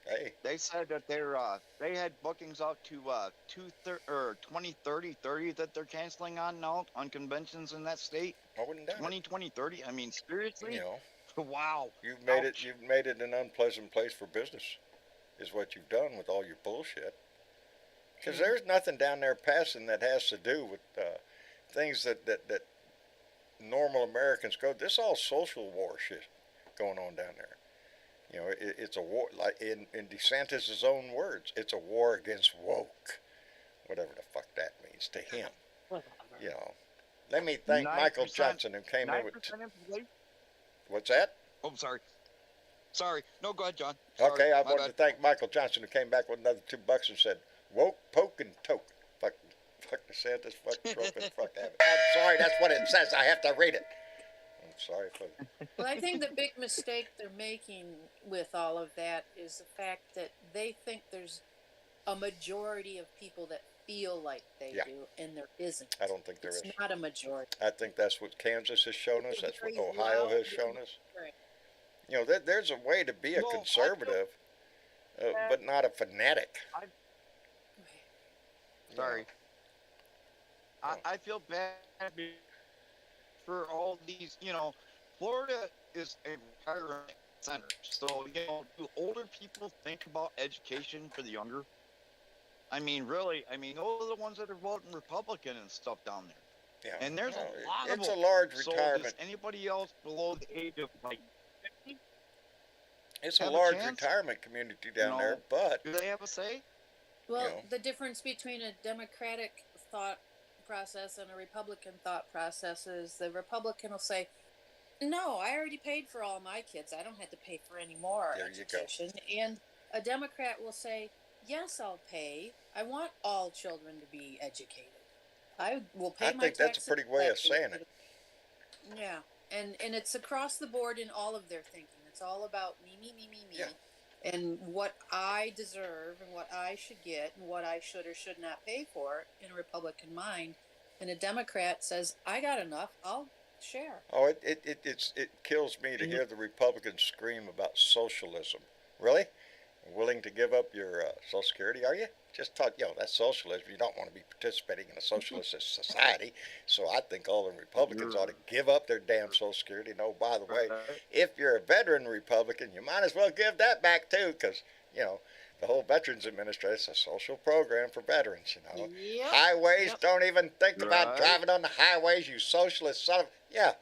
Hey, They said that they had bookings out to 2030 that they're canceling on now on conventions in that state. I wouldn't doubt it. 2030. I mean, You seriously? know, Wow. you've made it. Ouch. You've made it an unpleasant place for business, is what you've done with all your bullshit. Because there's nothing down there passing that has to do with things that normal Americans go. This all social war shit going on down there. You know, it's a war, like in DeSantis' own words, it's a war against woke, whatever the fuck that means to him. You know, let me thank Michael 9%, Johnson who came in with. 9% inflation. What's that? Oh, sorry. Sorry. No, go ahead, John. Sorry, Okay, I my wanted bad. to thank Michael Johnson who came back with another $2 and said, woke, poke, and toke. Fuck DeSantis, fuck Trump, and fuck Abbott. I'm sorry, that's what it says. I have to read it. I'm sorry for Well, I think the big mistake they're making with all of that is the fact that they think there's a majority of people that feel like they Yeah. do, and there isn't. I don't think there It's is. not a majority. I think that's what Kansas has shown us. It's a That's what very Ohio loud has shown us. Right. You know, there's a way to be a Well, I feel conservative, but not a fanatic. Right. you Sorry. know. I feel bad for all these, Florida is a retirement center. So, do older people think about education for the younger? I mean, really, those are the ones that are voting Republican and stuff down there. Yeah. And there's No, a lot of it's them. a large So retirement. does anybody else below the age of, 50? It's a have a large chance? retirement community down No. there, but Do they have a say? Well, know. the difference between a Democratic thought process and a Republican thought process is the Republican will say, "No, I already paid for all my kids. I don't have to pay for any more There you go. education." And a Democrat will say, "Yes, I'll pay. I want all children to be educated. I will pay I my think that's a taxes, pretty way of but saying it. Yeah, and it's across the board in all of their thinking. It's all about me, me, me, me, me, Yeah. and what I deserve and what I should get and what I should or should not pay for in a Republican mind. And a Democrat says, "I got enough. I'll share." Oh, it kills me to hear the Republicans scream about socialism. Really? Willing to give up your Social Security, are you? Just thought, that's socialism. You don't want to be participating in a socialist society. So I think all the Republicans ought to give up their damn Social Security. And oh, by the way, if you're a veteran Republican, you might as well give that back too, because the whole Veterans Administration is a social program for veterans. Yep. Highways, Yep. don't even think about Right. driving on the highways, you socialist son of. Yeah,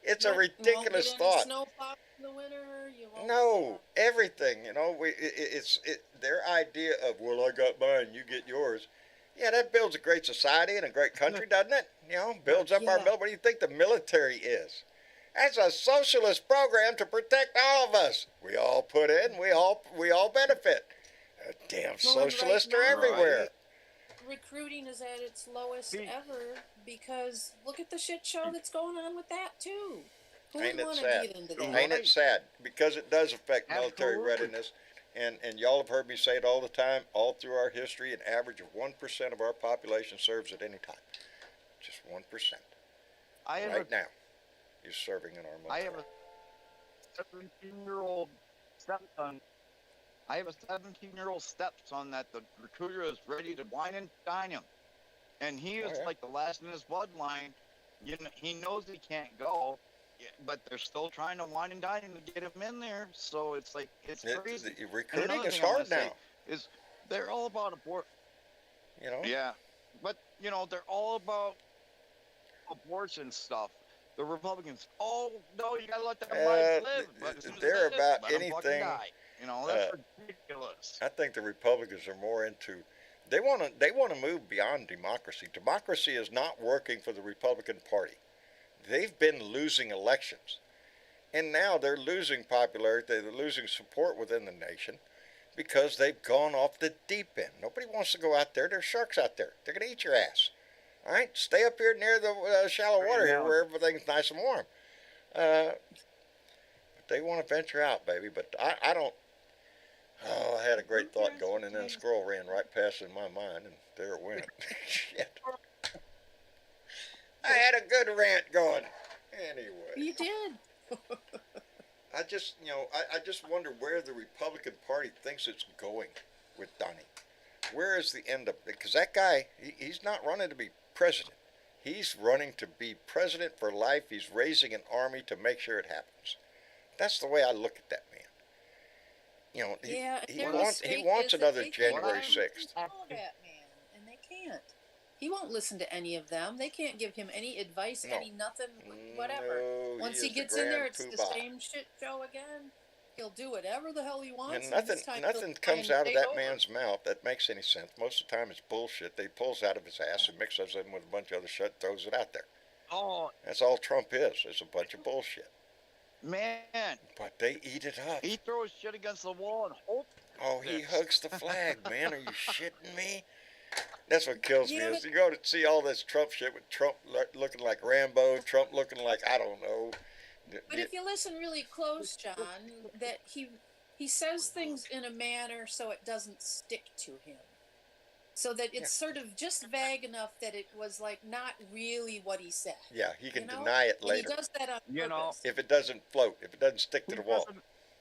it's a Nope, ridiculous you won't get any thought. snowplow in the winter. You won't. No, everything. It's their idea of, well, I got mine, you get yours. Yeah, that builds a great society and a great country, doesn't it? Builds up our Yeah. military. What do you think the military is? That's a socialist program to protect all of us. We all put in, we all benefit. Damn Well, and socialists right are now- everywhere. Recruiting is at its lowest See- ever because look at the shit show that's going on with that too. Who Ain't would it want to sad? get into that? Ain't it sad? Because it does affect military Absolutely. readiness. And y'all have heard me say it all the time, all through our history, an average of 1% of our population serves at any time. Just 1%. I have Right now is serving in our military. I have a 17-year-old stepson. I have a 17-year-old stepson that the recruiter is ready to wine and dine him. And he is yeah. like the last in his bloodline. He knows he can't go, but they're still trying to wine and dine him to get him in there. So it's like, it's crazy. And Recruiting another is thing I wanna hard say now. is they're all about Yeah, but they're all about abortion stuff. The Republicans, oh no, you gotta let them lives live. But as soon as they're they live, about let 'em fucking anything, die. That's ridiculous. I think the Republicans are more into. They want to move beyond democracy. Democracy is not working for the Republican Party. They've been losing elections, and now they're losing popularity. They're losing support within the nation because they've gone off the deep end. Nobody wants to go out there. There's sharks out there. They're gonna eat your ass. All right, stay up here near the shallow water here where everything's nice and warm. But they want to venture out, baby. But I don't. Oh, I had a great thought going, and then a squirrel ran right past in my mind, and there it went. Shit. I had a good rant going. Anyway, You did. I just, I just wonder where the Republican Party thinks it's going with Donnie. Where is the end of it? Because that guy, he's not running to be president. He's running to be president for life. He's raising an army to make sure it happens. That's the way I look at that man. Yeah, He their wants mistake wants is that another they January can't 6th. control that man, and they can't. He won't listen to any of them. They can't give him any advice, No. any nothing, whatever. No, Once he he is the gets in there, grand it's the poobah. same shit show again. He'll do whatever the hell he wants. And and this time he'll nothing try comes and out of take that over. man's mouth that makes any sense. Most of the time it's bullshit. They pulls out of his ass and mixes it in with a bunch of other shit, throws it out there. Oh That's all Trump is. It's a bunch of bullshit. man, But they eat it up. he throws shit against the wall and hope. Oh, he hugs the flag, man. Are you shitting me? That's what kills me Yeah, is but- you go to see all this Trump shit with Trump looking like Rambo, Trump looking like, I don't know. But if you listen really close, John, that he says things in a manner so it doesn't stick to him. So that it's sort of just vague enough that it was like not really what he said. Yeah, he can you know? deny it And later. he does that on You know, purpose. If it doesn't float, if it doesn't stick to the wall,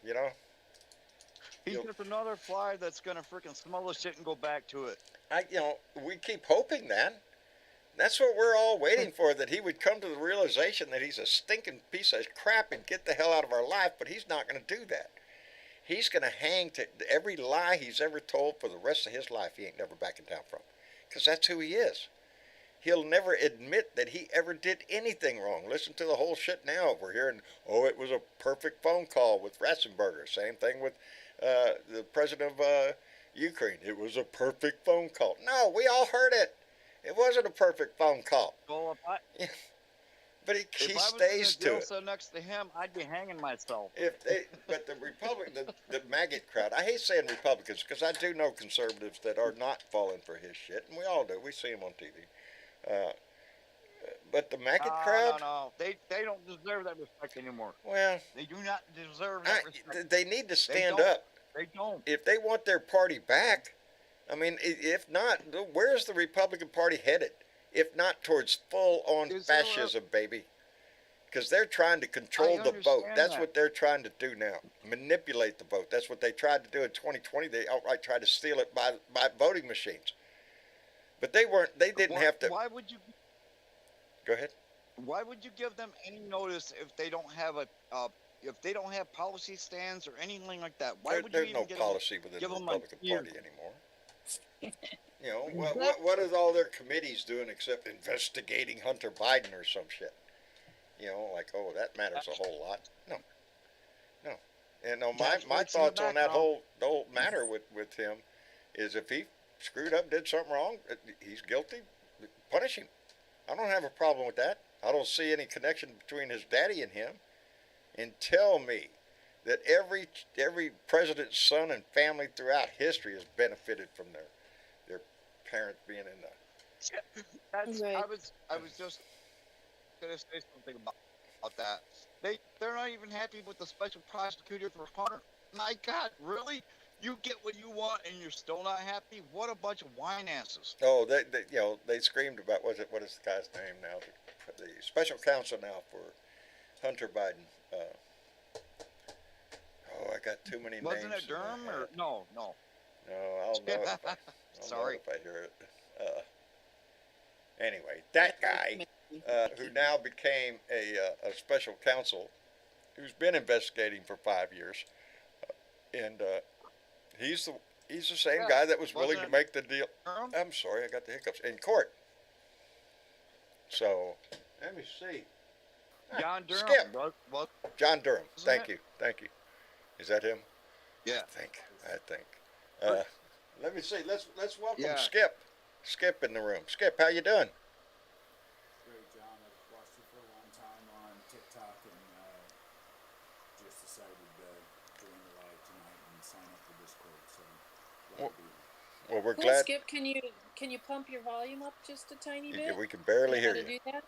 you know? He's You'll- just another fly that's gonna freaking smell the shit and go back to it. We keep hoping that. That's what we're all waiting for, that he would come to the realization that he's a stinking piece of crap and get the hell out of our life, but he's not going to do that. He's going to hang to every lie he's ever told for the rest of his life. He ain't never backing down from, because that's who he is. He'll never admit that he ever did anything wrong. Listen to the whole shit now. We're hearing, it was a perfect phone call with Ratzenberger. Same thing with the president of Ukraine. It was a perfect phone call. No, we all heard it. It wasn't a perfect phone call. Well, But he if I was stays in the to jail it. cell next to him, I'd be hanging myself. But the Republican, the maggot crowd, I hate saying Republicans because I do know conservatives that are not falling for his shit, and we all do. We see him on TV. But the maggot crowd, No. They don't deserve that respect anymore. well, They do not deserve that respect. they need to stand don't. up. They don't. If they want their party back, I mean, if not, where's the Republican Party headed? If not towards full-on Is there a- fascism, baby. Because they're trying to control the vote. understand That's that. what they're trying to do now. Manipulate the vote. That's what they tried to do in 2020. They outright tried to steal it by voting machines. But they didn't have to. Why would you? Go ahead. Why would you give them any notice if they don't have if they don't have policy stands or anything like that? Why would you There's even no give policy within give the them a Republican year? Party anymore. What is all their committees doing except investigating Hunter Biden or some shit? That matters a whole lot. No. And my That's what's in the thoughts on that background. the whole matter with him is if he screwed up, did something wrong, he's guilty, punish him. I don't have a problem with that. I don't see any connection between his daddy and him. And tell me that every president's son and family throughout history has benefited from their parents being in the. That's, Right. I was just gonna say something about that. They're not even happy with the special prosecutor for Hunter. My God, really? You get what you want and you're still not happy? What a bunch of whine asses. Oh, they screamed about what is the guy's name now? The special counsel now for Hunter Biden. I got too many Wasn't names. it Durham in my or head. no? No, I'll know it. I'll Sorry. know it if I hear it. Anyway, that guy who now became a special counsel, who's been investigating for 5 years, and he's the same Yeah, guy that was willing to wasn't make the deal. Durham? I'm sorry, I got the hiccups in court. So let me see. John Durham. Skip. What? John Durham. Wasn't Thank you. Is that him? Yeah. I think. Let me see. Let's welcome Yeah. Skip. Skip in the room. Skip, how you doing? Great, John. I've watched you for a long time on TikTok and just decided to join the live tonight and sign up for Discord. So glad to be here. Well, we're Cool, glad. Skip, can you pump your volume up just a tiny bit? We can barely You know hear how to you. do that?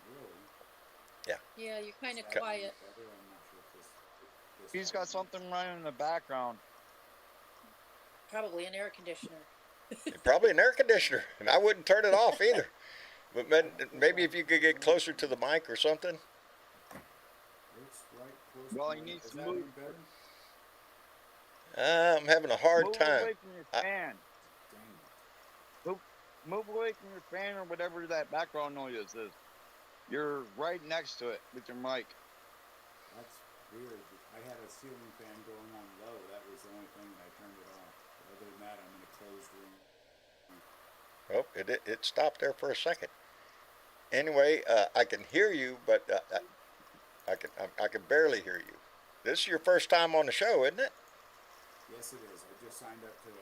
Really? Yeah, you're kind of Is that quiet. better? I'm not sure if this He's got something running in the background. Probably an air conditioner. Probably an air conditioner, and I wouldn't turn it off either. But maybe if you could get closer to the mic or something. It's right close Well, he morning. needs Is to that move any better? I'm having a hard time. away from your I, fan. Dang it. Move, move away from your fan or whatever that background noise is. You're right next to it with your mic. That's weird. I had a ceiling fan going on low. That was the only thing that I turned it off. Other than that, I'm in a closed room. oh, it stopped there for a second. Anyway, I can hear you, but I can barely hear you. This is your first time on the show, isn't it? Yes, it is. I just signed up today.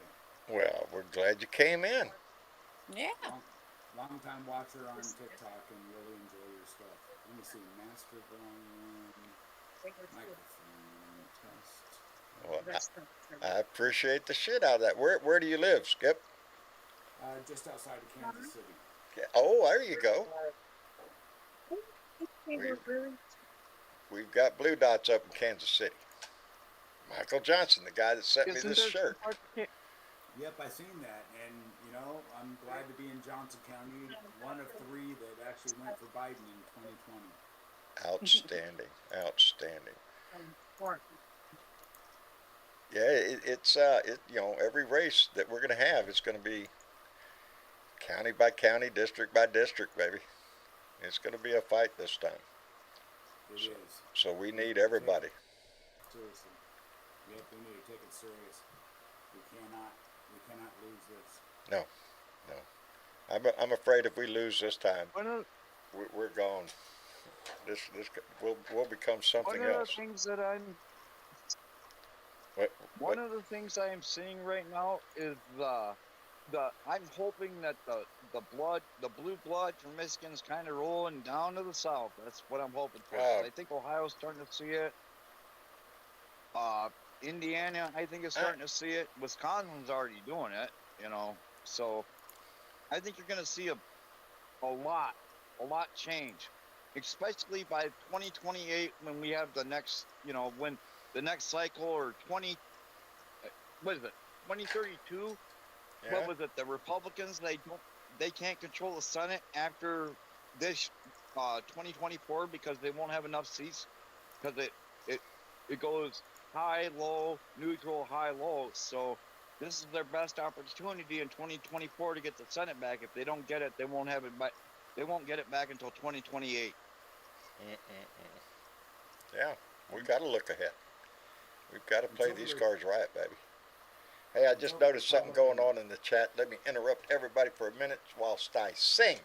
Well, we're glad you came in. Yeah. Long time watcher on TikTok and really enjoy your stuff. Let me see. Master volume, microphone test. Well, I appreciate the shit out of that. Where do you live, Skip? Just outside of Kansas City. Yeah, oh, there you go. We, we've got blue dots up in Kansas City. Michael Johnson, the guy that sent me Isn't this there shirt. Yep, I seen that, and I'm glad to be in Johnson County, one of 3 that actually went for Biden in 2020. Outstanding, outstanding. Yeah, every race that we're going to have is going to be county by county, district by district, baby. It's going to be a fight this time. It is. So we need everybody. Seriously. Yep, we need to take it serious. We cannot lose this. No, no. I'm afraid if we lose this time, One of, we're gone. We'll become something one of else. the things that I'm What? one of the things I am seeing right now is the I'm hoping that the blue blood from Michigan's kind of rolling down to the south. That's what I'm hoping for. Oh. I think Ohio's starting to see it. Indiana, I think is starting to see it. Wisconsin's already doing it. So I think you're going to see a lot change, especially by 2028 when we have the next, when the next cycle or what is it, 2032? Yeah. What was it? The Republicans, they can't control the Senate after this 2024 because they won't have enough seats because it goes high, low, neutral, high, low. So this is their best opportunity in 2024 to get the Senate back. If they don't get it, they won't have it back. They won't get it back until 2028. Yeah, we got to look ahead. We've got to play these Totally. cards right, baby. Hey, I just noticed something going on in the chat. Let me interrupt everybody for a minute whilst I sing.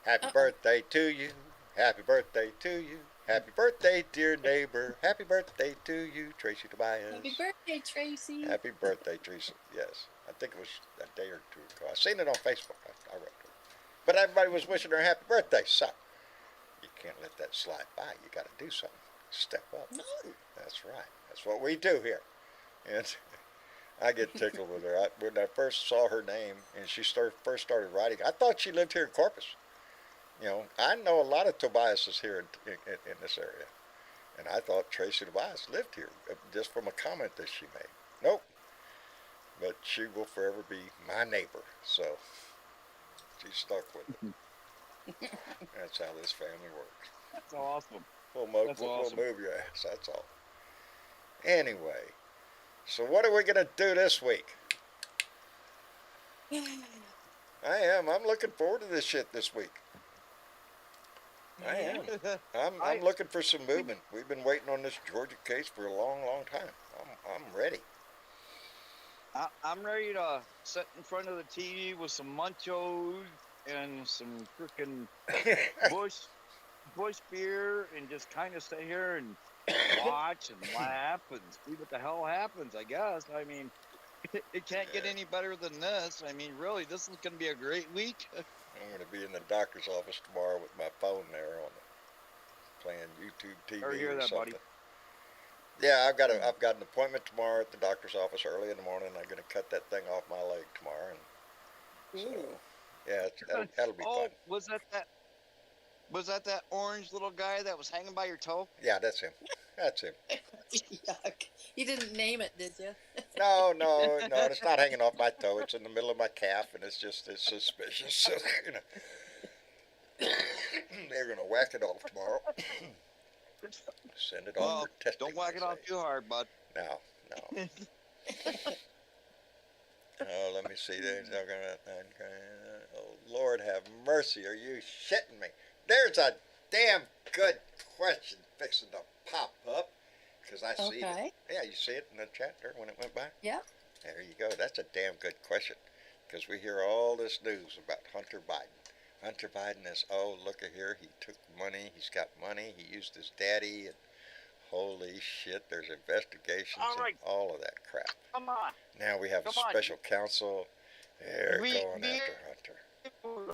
Happy birthday to you. Happy birthday to you. Happy birthday, dear neighbor. Happy birthday to you, Tracy Tobias. Happy birthday, Tracy. Happy birthday, Teresa. Yes. I think it was a day or 2 ago. I seen it on Facebook. I wrote it. But everybody was wishing her happy birthday, so you can't let that slide by. You got to do something. Step up. No. That's right. That's what we do here. And I get tickled with her. When I first saw her name and she first started writing, I thought she lived here in Corpus. I know a lot of Tobiases here in this area. And I thought Tracy Tobias lived here just from a comment that she made. Nope. But she will forever be my neighbor. So she's stuck with it. That's how this family works. That's awesome. We'll awesome. move your ass. That's all. Anyway, so what are we going to do this week? I'm looking forward to this shit this week. I am. I'm looking for some movement. We've been waiting on this Georgia case for a long, long time. I'm ready. I'm ready to sit in front of the TV with some Munchos and some freaking Bush beer and just kind of sit here and watch and laugh and see what the hell happens, I guess. I mean, it can't get any better than this. I mean, really, this is going to be a great week. I'm going to be in the doctor's office tomorrow with my phone there playing YouTube TV Or hear or that, something. buddy. Yeah, I've got an appointment tomorrow at the doctor's office early in the morning. I'm going to cut that thing off my leg tomorrow. And so, yeah, that'll be fun. Was that orange little guy that was hanging by your toe? Yeah, that's him. That's him. Yuck. You didn't name it, did you? No, it's not hanging off my toe. It's in the middle of my calf, and it's suspicious. So, they're going to whack it off tomorrow. Send it off Well, for testing. don't whack I it off say. too hard, bud. No, no. Oh, let me see. They're talking about oh, Lord have mercy. Are you shitting me? There's a damn good question fixing to pop up because I see it. Okay. Yeah, you see it in the chat there when it went by? Yep. There you go. That's a damn good question because we hear all this news about Hunter Biden. Hunter Biden is, oh, look at here. He took money. He's got money. He used his daddy. And holy shit, there's investigations All right. and all of that crap. Come on. Now we have a Come on. special counsel. They're We- going we- after Hunter. Come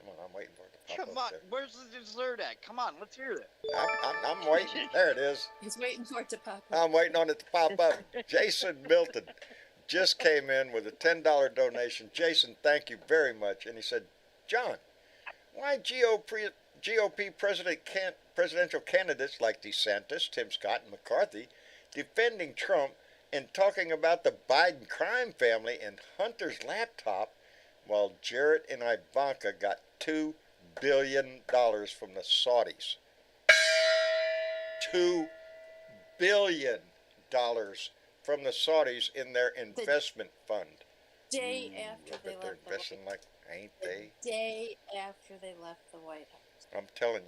on, I'm waiting for it to pop Come up on. there. Where's the dessert at? Come on, let's hear it. I'm waiting. There it is. He's waiting for it to pop up. I'm waiting on it to pop up. Jason Milton just came in with a $10 donation. Jason, thank you very much. And he said, John, why GOP presidential candidates like DeSantis, Tim Scott, and McCarthy defending Trump and talking about the Biden crime family and Hunter's laptop while Jared and Ivanka got $2 billion from the Saudis? $2 billion from the Saudis in their investment fund. Day after Look they at they're left the investing like, ain't they? day after they left the White House. I'm telling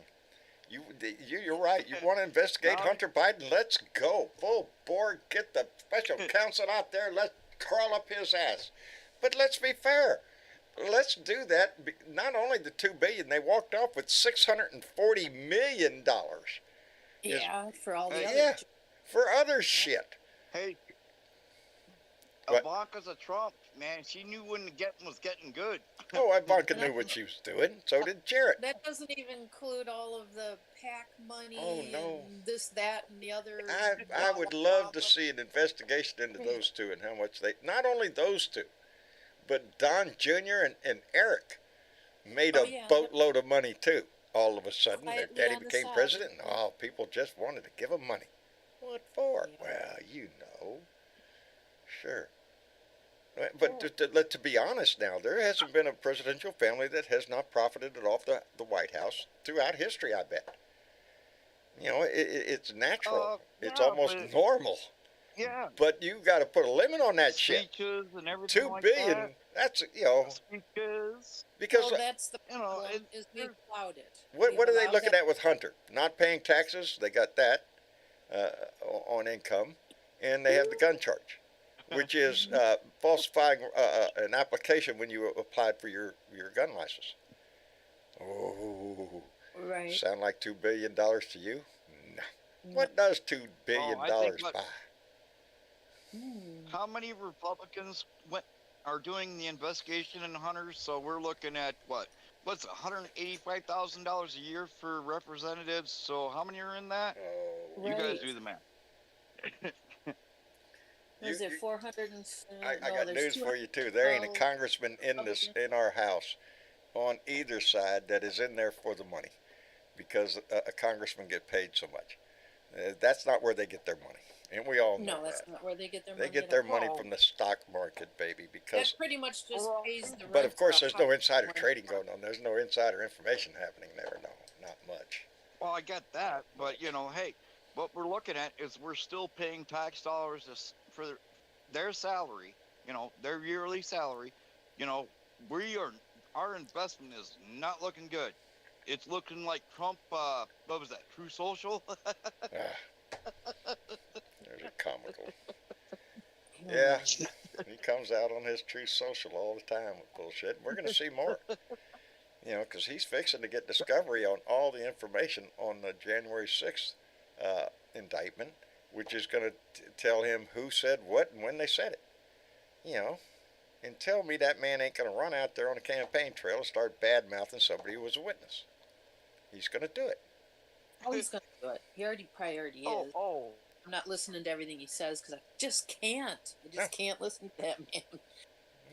you. You're right. You want to investigate Hunter Biden? Let's go. Full board. Get the special counsel out there. Let's crawl up his ass. But let's be fair. Let's do that. Not only the $2 billion, they walked off with $640 million. Yeah, for all the other. Yeah, for other shit. Hey, What? Ivanka's a Trump, man. She knew when the getting was getting good. Oh, Ivanka knew what she was doing. So did Jared. That doesn't even include all of the PAC money Oh, no. and this, that, and the other. I would love to see an investigation into those two and how much they, not only those two, but Don Jr. and Eric made Oh, a yeah. boatload of money too. All of a sudden, their Quietly daddy on the became side. president, and all people just wanted to give him money. What for? Yeah. Well, you know. Sure. But to be honest now, there hasn't been a presidential family that has not profited off the White House throughout history, I bet. You know, it's natural. It's yeah, almost but- normal. Yeah. But you got to put a limit on that shit. Speeches and everything $2 like billion, that. that's, you know, Speeches. because Well, that's the You know, problem, it- is we allowed it. what We've are they allowed looking that. at with Hunter? Not paying taxes, they got that on income, and they have the gun charge, which is falsifying an application when you applied for your gun license. Oh, Right. sound like $2 billion to you? No. What does $2 billion I think buy? How many Republicans are doing the investigation in Hunters? So we're looking at what's $185,000 a year for representatives. So how many are in that? Oh, You guys Right. do the math. Is it 400 and? I no, got there's news for you too. There ain't a 212 congressman in our house on either side that is in there for the money, because a congressman get paid so much. That's not where they get their money, and we all know No, that's that. not where they get their They money. get at their all. money from the stock market, baby. That Because, pretty much just Well, pays the. but rent of course, for there's a no house insider somewhere. trading going on. There's no insider information happening there. No, not much. Well, I get that, but you know, hey, what we're looking at is we're still paying tax dollars for their salary. You know, their yearly salary. You know, our investment is not looking good. It's looking like Trump. What was that? True Social. There's a comical. Yeah, he comes out on his True Social all the time with bullshit. We're going to see more. You know, because he's fixing to get discovery on all the information on the January 6th indictment, which is going to tell him who said what and when they said it. You know, and tell me that man ain't going to run out there on a campaign trail and start bad-mouthing somebody who was a witness. He's going to do it. Oh, he's gonna do it. He already is. Oh. I'm not listening to everything he says because I just can't. I just can't listen to that man.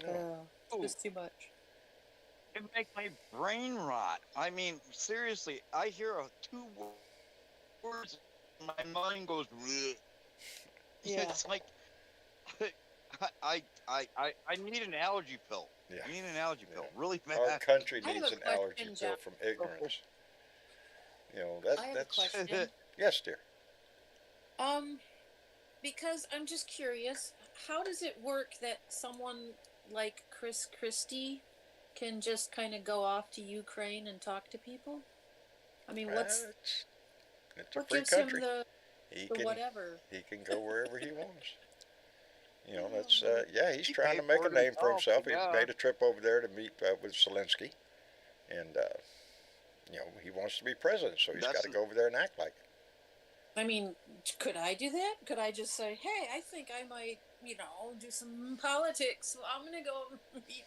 No. It's just too much. It makes my brain rot. I mean, seriously, I hear two words, and my mind goes. Bleh. Yeah. It's like I need an allergy pill. Yeah. I need an allergy pill, Yeah. really Our bad. country I have needs a an allergy question, pill John. from ignorance. You know, I have a that's question. yes, dear. Um, because I'm just curious, how does it work that someone like Chris Christie can just kind of go off to Ukraine and talk to people? I mean, Well, it's a what free gives him country. He the can whatever? he can go wherever he wants. You know, Oh, that's yeah. He's He trying paid to make for a it name for himself, I himself. He guess. made a trip over there to meet with Zelensky, and you know he wants to be president, so he's got That's to go over there and act like it. I mean, could I do that? Could I just say, "Hey, I think I might, do some politics. So I'm gonna go meet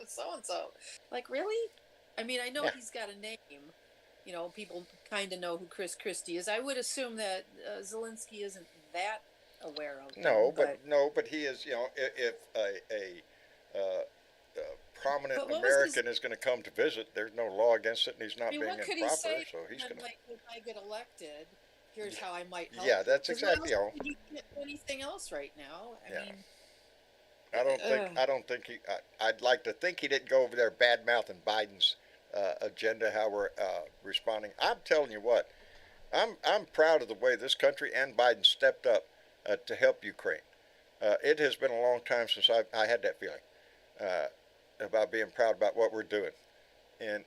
so and so." Like, really? I mean, I know Yeah. he's got a name. People kind of know who Chris Christie is. I would assume that Zelensky isn't that aware of him, but No, but he is. You know, if a prominent what was his? American is going to come to visit, there's no law against it, and he's I not mean, being what could he improper, say? so he's Then, going to. like, if I get elected, here's how I might help Yeah, you. that's Because what exactly else all. he can't do anything else right now. I Yeah. mean, uh, I don't think he. I'd like to think he didn't go over there bad mouthing Biden's agenda, how we're responding. I'm telling you what, I'm proud of the way this country and Biden stepped up to help Ukraine. It has been a long time since I had that feeling uh, about being proud about what we're doing, and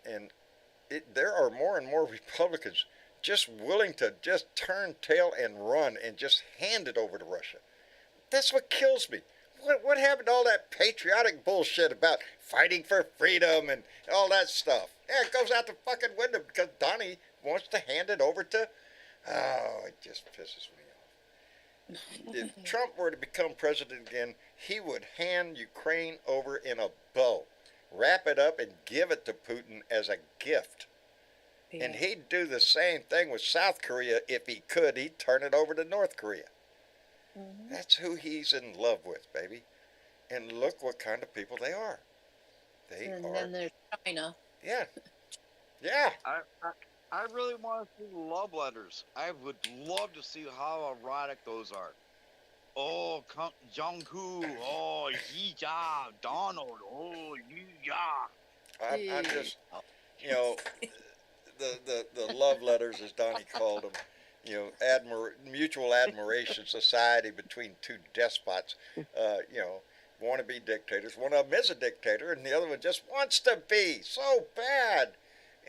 there are more and more Republicans just willing to just turn tail and run and just hand it over to Russia. That's what kills me. What happened to all that patriotic bullshit about fighting for freedom and all that stuff? Yeah, it goes out the fucking window because Donnie wants to hand it over to. Oh, it just pisses me off. If Trump were to become president again, he would hand Ukraine over in a bow, wrap it up, and give it to Putin as a gift. yeah. And he'd do the same thing with South Korea if he could. He'd turn it over to North Korea. That's who he's in love with, baby. And look what kind of people they are. They And are. then there's China. Yeah. Yeah. I really want to see love letters. I would love to see how erotic those are. Oh, Jungkook. Oh, Yija. Donald. Oh, Yija. I'm just, you know, the love letters, as Donnie called them, you know, mutual admiration society between two despots, you know, wannabe dictators. One of them is a dictator, and the other one just wants to be so bad.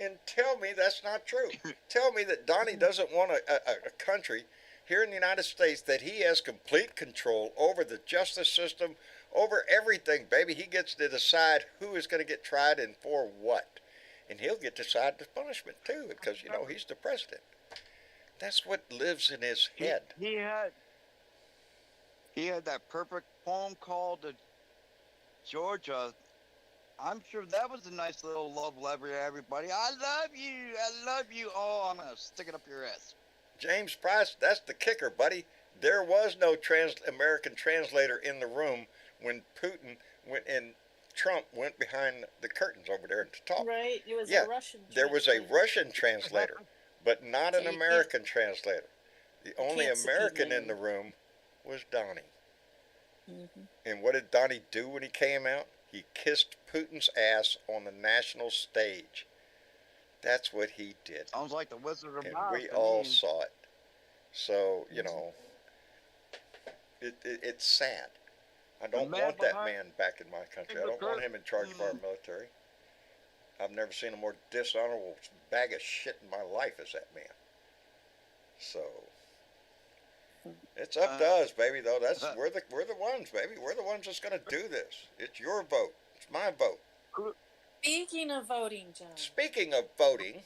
And tell me that's not true. Tell me that Donnie doesn't want a country here in the United States that he has complete control over the justice system, over everything, baby. He gets to decide who is going to get tried and for what. And he'll get to decide the punishment, too, because, you know, he's the president. That's what lives in his head. He had that perfect phone call to Georgia. I'm sure that was a nice little love letter to everybody. I love you. I love you. Oh, I'm gonna stick it up your ass. James Price, that's the kicker, buddy. There was no American translator in the room when Putin went and Trump went behind the curtains over there to talk. Right? It was Yeah, a Russian. there was a translator. Russian translator, but not So an you can't- American translator. The only can't subpoena American in him. the room was Donnie. Mm-hmm. And what did Donnie do when he came out? He kissed Putin's ass on the national stage. That's what he did. Sounds like the Wizard of And Oz we to all me. saw it. So, you know, it's sad. I don't man want that behind man back in my country. I the don't want him in charge of our curtain. military. I've never seen a more dishonorable bag of shit in my life as that man. So it's up to us, baby. Though we're the ones, baby. We're the ones that's gonna do this. It's your vote. It's my vote. Speaking of voting, John, Speaking of voting,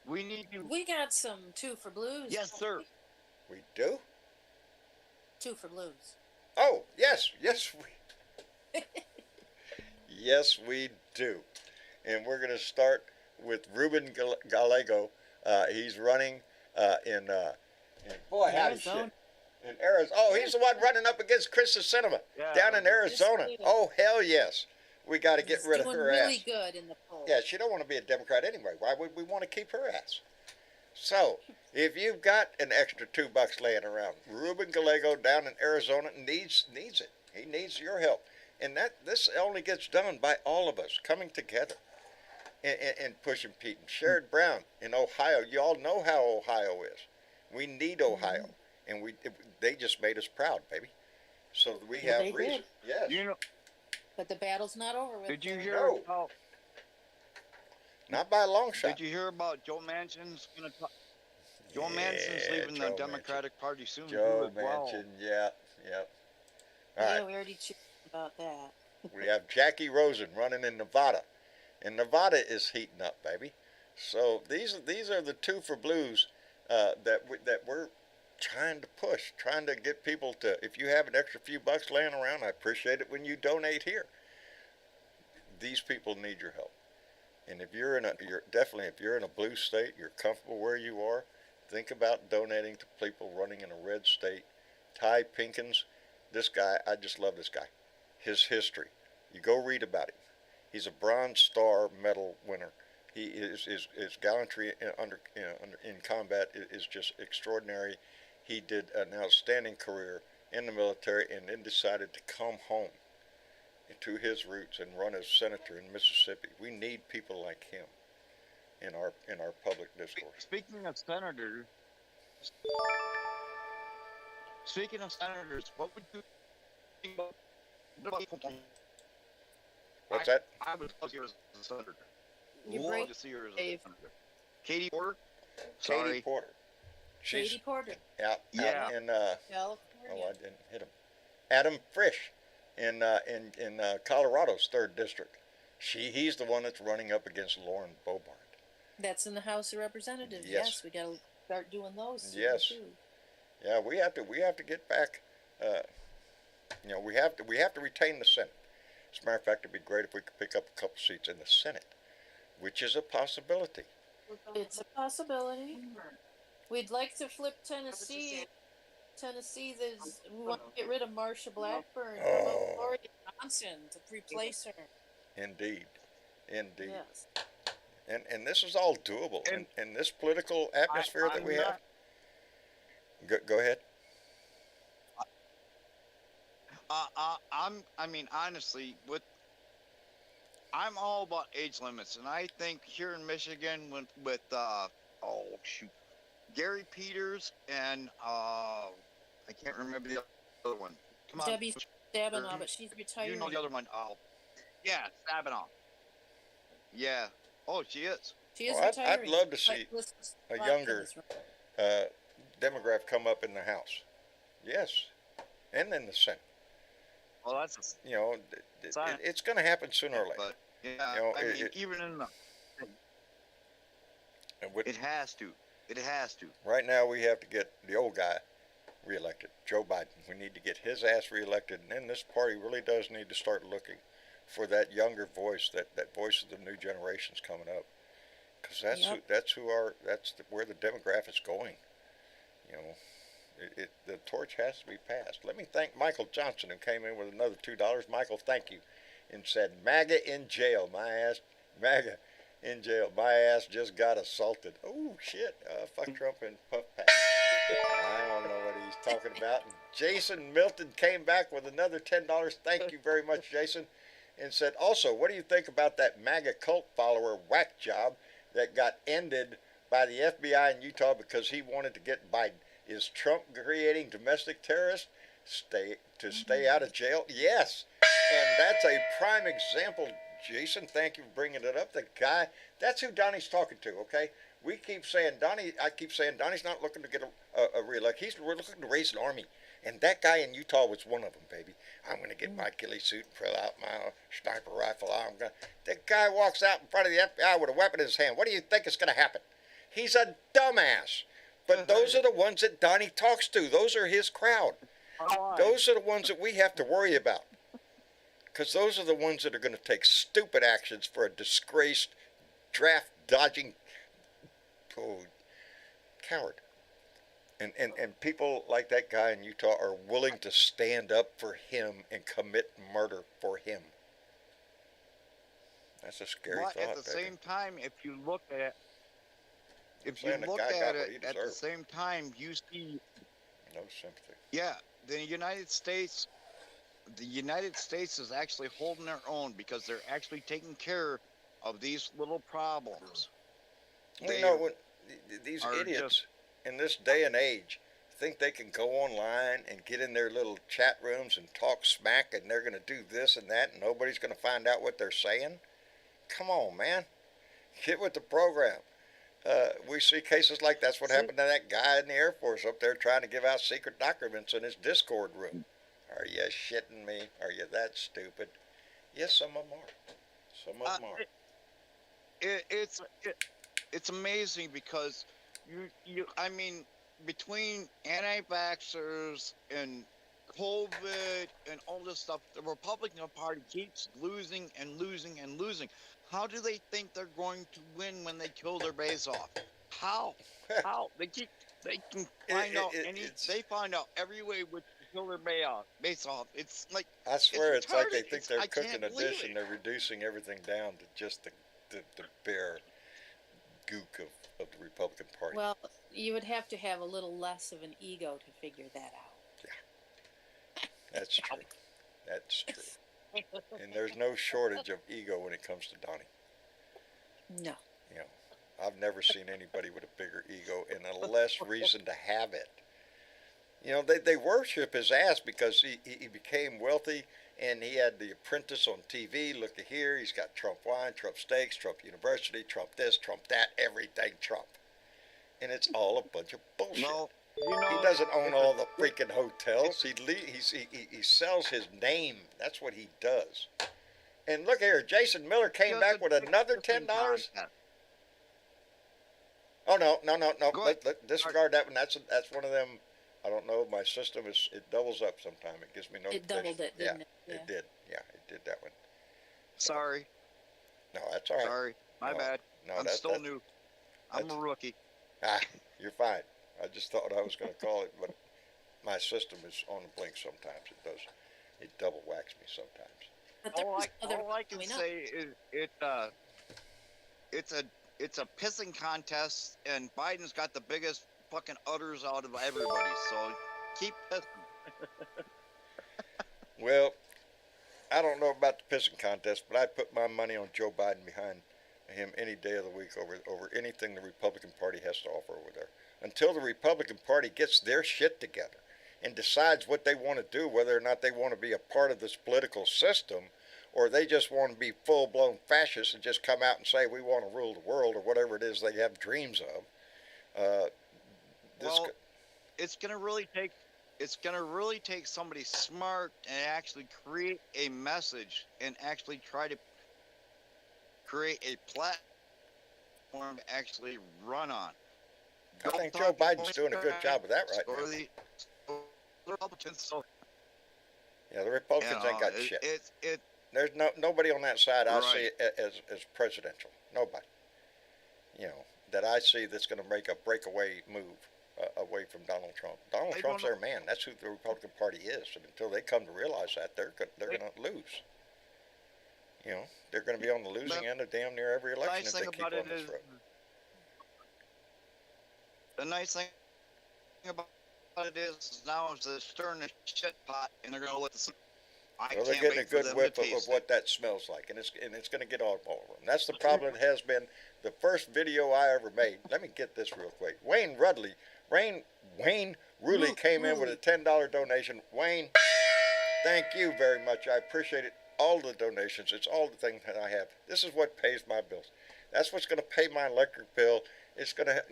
We need you. we got some 2 for Blues. Yes, sir. we do. 2 for Blues. Oh yes, yes we do. And we're gonna start with Ruben Gallego. He's running in boy, howdy shit. Arizona. In Arizona. Oh, he's the one running up against Krista Cinema Yeah. down in Arizona. Yes, he is. Oh, hell yes. We got to get He's rid of doing her really ass. good in the polls. Yeah, she don't want to be a Democrat anyway. Why would we want to keep her ass? So, if you've got an extra $2 laying around, Ruben Gallego down in Arizona needs it. He needs your help. And this only gets done by all of us coming together. and pushing Pete. And Sherrod Brown in Ohio. You all know how Ohio is. We need Ohio, and they just made us proud, baby. So we Well, have they reason. did. Yes. You know, But the battle's not over with. did you there. hear No. about? Not by a long shot. Did you hear about Joe Manchin's gonna? Joe Manchin's Yeah, leaving Joe the Democratic Party soon Joe too as well. Manchin, yeah, yep. All Yeah, right, we already cheered about that. we have Jackie Rosen running in Nevada, and Nevada is heating up, baby. So these are the two for blues that we're trying to push, trying to get people to. If you have an extra few bucks laying around, I appreciate it when you donate here. These people need your help, and if you're if you're in a blue state, you're comfortable where you are. Think about donating to people running in a red state. Ty Pinkins, this guy, I just love this guy. His history, you go read about him. He's a Bronze Star Medal winner. His gallantry in combat is just extraordinary. He did an outstanding career in the military and then decided to come home to his roots and run as senator in Mississippi. We need people like him in our public discourse. Speaking of senators, what would you think about? What's that? I would love to see her as a senator. You Love break to see her as a Dave. senator. Katie Porter. Katie Sorry. Porter. She's Katie Porter, out Yeah. in California. oh, I didn't hit him. Adam Frisch in Colorado's 3rd district. He's the one that's running up against Lauren Boebert. That's in the House of Representatives. Yes. Yes, we gotta start doing those. soon, Yes. too. Yeah, we have to get back. We have to retain the Senate. As a matter of fact, it'd be great if we could pick up a couple seats in the Senate, which is a possibility. It's a possibility. We'd like to flip Tennessee. Tennessee, we want to get rid of Marsha Blackburn. Oh. Promote Gloria Johnson to replace her. Indeed. Yes. And this is all doable in this political atmosphere that we have. Go ahead. Honestly, I'm all about age limits, and I think here in Michigan with Gary Peters and I can't remember the other one. Come on, Debbie Stabenow, but she's retiring. you know the other one. Yeah, Stabenow. Yeah. Oh, she is. She is Well, I'd retiring. love to see Listen, a Watkins, younger right? Demograph come up in the House. Yes, and in the Senate. Well, that's You know, it's going to happen sooner or later. but yeah. You know, I mean, even in the And with, it has to. It has to. right now, we have to get the old guy reelected, Joe Biden. We need to get his ass reelected, and then this party really does need to start looking for that younger voice, that voice of the new generations coming up, because that's where the demographic is going. You know, the torch has to be passed. Let me thank Michael Johnson, who came in with another $2. Michael, thank you, and said, "MAGA in jail, my ass, MAGA in jail, my ass just got assaulted." Oh shit! Fuck Trump and Puff Pass. I don't know what he's talking about. And Jason Milton came back with another $10. Thank you very much, Jason, and said, also, what do you think about that MAGA cult follower whack job that got ended by the FBI in Utah because he wanted to get Biden? Is Trump creating domestic terrorists to stay out of jail? Yes, and that's a prime example. Jason, thank you for bringing it up. The guy, that's who Donnie's talking to, okay? I keep saying Donnie's not looking to get a re-elect. We're looking to raise an army. And that guy in Utah was one of them, baby. I'm going to get my ghillie suit and pull out my sniper rifle. That guy walks out in front of the FBI with a weapon in his hand. What do you think is going to happen? He's a dumbass. But those are the ones that Donnie talks to. Those are his crowd. Those are the ones that we have to worry about. Because those are the ones that are going to take stupid actions for a disgraced, draft-dodging coward. And people like that guy in Utah are willing to stand up for him and commit murder for him. That's a scary But thought. at the same time, if you look at it, saying the guy got what he at the deserved. same time, you see, No sympathy. yeah, the United States is actually holding their own because they're actually taking care of these little problems. Well, They these are idiots in this day and age think they can go online and get in their little chat rooms and talk smack, and they're going to do this and that, and nobody's going to find out what they're saying. Come on, man. Get with the program. We see cases like that's what happened to that guy in the Air Force up there trying to give out secret documents in his Discord room. Are you shitting me? Are you that stupid? Yes, some of them are. Some of them are. It's amazing because I mean, between anti-vaxxers and COVID and all this stuff, the Republican Party keeps losing and losing and losing. How do they think they're going to win when they kill their base off? How? They can find out they find out every way which to kill their base off. It's like, I swear it's like they retarded. think they're I cooking can't a believe dish it. and they're reducing everything down to just the bare gook of the Republican Party. Well, you would have to have a little less of an ego to figure that out. That's true. That's true. And there's no shortage of ego when it comes to Donnie. No. You know, I've never seen anybody with a bigger ego and a less reason to have it. You know, they worship his ass because he became wealthy and he had The Apprentice on TV. Look at here, he's got Trump wine, Trump steaks, Trump University, Trump this, Trump that, everything Trump. And it's all a bunch of bullshit. No, He doesn't own all the freaking hotels. He sells his name. That's what he does. And look here, Jason Miller came back with another $10. Oh no! Let disregard that one. That's one of them. I don't know. My system it doubles up sometime. It gives me notifications. It doubled it, didn't it? Yeah, it did. Yeah, it did that one. Sorry. No, that's all right. Sorry. My No, bad. no, I'm still new. I'm a rookie. You're fine. I just thought I was going to call it, but my system is on the blink sometimes. It does. It double whacks me sometimes. But there was other All I can coming up. say is it's a pissing contest, and Biden's got the biggest fucking udders out of everybody. So keep pissing. Well, I don't know about the pissing contest, but I put my money on Joe Biden behind him any day of the week over anything the Republican Party has to offer over there. Until the Republican Party gets their shit together and decides what they want to do, whether or not they want to be a part of this political system or they just want to be full-blown fascists and just come out and say we want to rule the world or whatever it is they have dreams of. It's gonna really take somebody smart and actually create a message and actually try to create a platform to actually run on. I think Joe Biden's doing a good job of that right now. The Republicans, Yeah, the Republicans ain't got shit. It There's nobody on that side I Right. see as presidential. Nobody. You know, that I see that's going to make a breakaway move away from Donald Trump. Donald I Trump's don't their man. That's who the Republican Party is. And until they come to realize that, they're going to lose. You know, they're going to be on the losing end of damn near every election if they keep on this road. The nice thing about it is now is they're stirring the shit pot and they're going to let the. Well, they're getting a good whiff of what that smells like, and it's going to get all over them. That's the problem. It has been the first video I ever made. Let me get this real quick. Wayne Rudley came in with a $10 donation. Wayne, thank you very much. I appreciate it. All the donations. It's all the things that I have. This is what pays my bills. That's what's going to pay my electric bill. It's going to,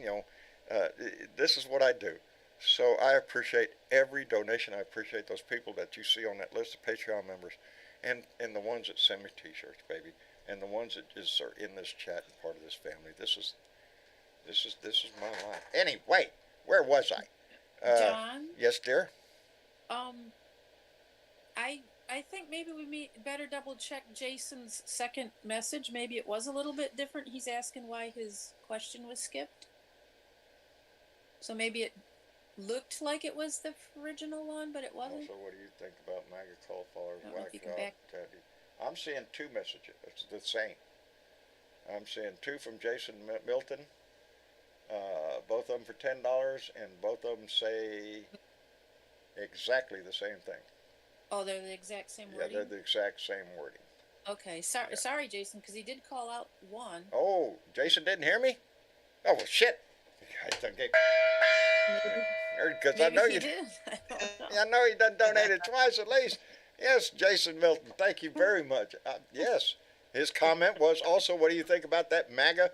this is what I do. So I appreciate every donation. I appreciate those people that you see on that list of Patreon members, and the ones that send me T-shirts, baby, and the ones that just are in this chat and part of this family. This is my life. Anyway, where was I? John? Yes, dear. I think maybe we better double check Jason's second message. Maybe it was a little bit different. He's asking why his question was skipped. So maybe it looked like it was the original one, but it wasn't. So what do you think about MAGA cauliflower? I don't know if you can back. I'm seeing two messages. It's the same. I'm seeing two from Jason Milton. Both of them for $10, and both of them say exactly the same thing. Oh, they're the exact same Yeah, wording? they're the exact same wording. Okay, sorry, Jason, because he did call out one. Oh, Jason didn't hear me? Oh, well, shit. Maybe, Because I maybe know he you. did. I don't know. I know he done donated twice at least. Yes, Jason Milton, thank you very much. Yes, his comment was also, what do you think about that MAGA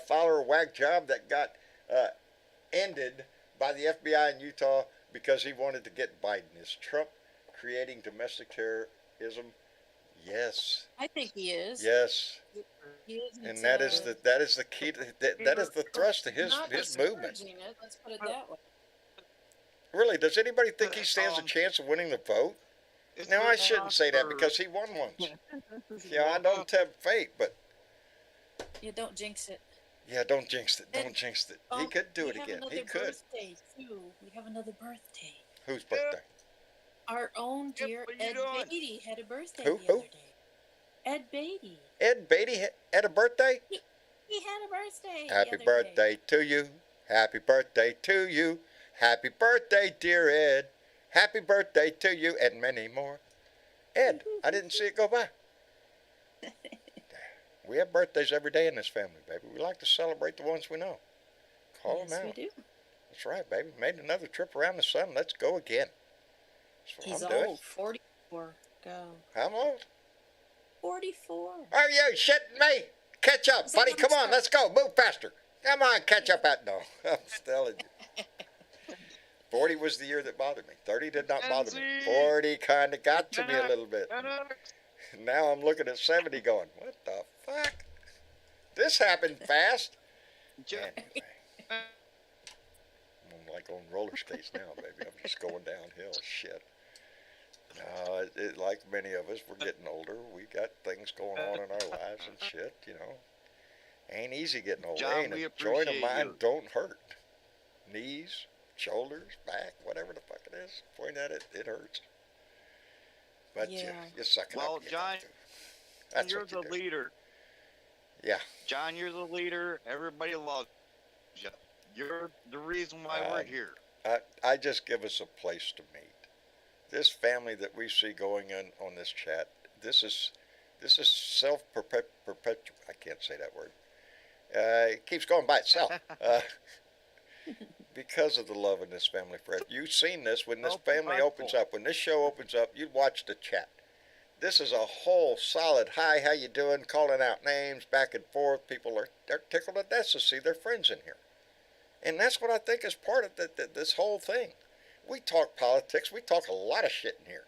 Fowler whack job that got uh, ended by the FBI in Utah because he wanted to get Biden? Is Trump creating domestic terrorism? Yes, I think he is. yes, He isn't. and that is the key to that is the thrust of Not his movement. discouraging it. Let's put it that way. Really, does anybody think he stands a chance of winning the vote? It's Now, I written shouldn't off say that for- because he won once. Yeah, I don't tempt fate, but You don't jinx it. yeah, don't jinx it. Don't And- jinx it. Oh, He could do we it have again. another He could. birthday too. We have another birthday. Whose birthday? Our own Yep, dear what are you Ed doing? Beatty had a birthday Who? the other day. Ed Beatty. Ed Beatty had a birthday? He had a birthday. Happy the other birthday Day. to you. Happy birthday to you. Happy birthday, dear Ed. Happy birthday to you, and many more. Ed, I didn't see it go by. We have birthdays every day in this family, baby. We like to celebrate the ones we know. Call Yes, them out. we do. That's right, baby. Made another trip around the sun. Let's go again. That's what He's I'm doing. old. 44. Go. How old? 44. Are you shitting me? Catch up, Is that buddy. how Come much on, time? let's go. Move faster. Come on, catch up at no. I'm telling you. 40 was the year that bothered me. 30 did not bother me. 40 kind of got to me a little bit. Now I'm looking at 70 going, what the fuck? This happened fast. Anyway, I'm like on roller skates now, baby. I'm just going downhill. Shit. Like many of us, we're getting older. We got things going on in our lives and shit, you know. Ain't easy getting older. John, Ain't we a joint of appreciate mine you. don't hurt. Knees, shoulders, back, whatever the fuck it is. Point at it, it hurts. But Yeah. you suck it Well, up. And you John, have to. That's you're what you the do. leader. Yeah. John, you're the leader. Everybody loves you. You're the reason why we're here. I just give us a place to meet. This family that we see going on this chat, this is self-perpetual. I can't say that word. It keeps going by itself. Because of the love in this family, Fred. You've seen this when this family opens up. When this show opens up, you watch the chat. This is a whole solid, hi, how you doing, calling out names, back and forth. People are tickled to death to see their friends in here. And that's what I think is part of this whole thing. We talk politics. We talk a lot of shit in here.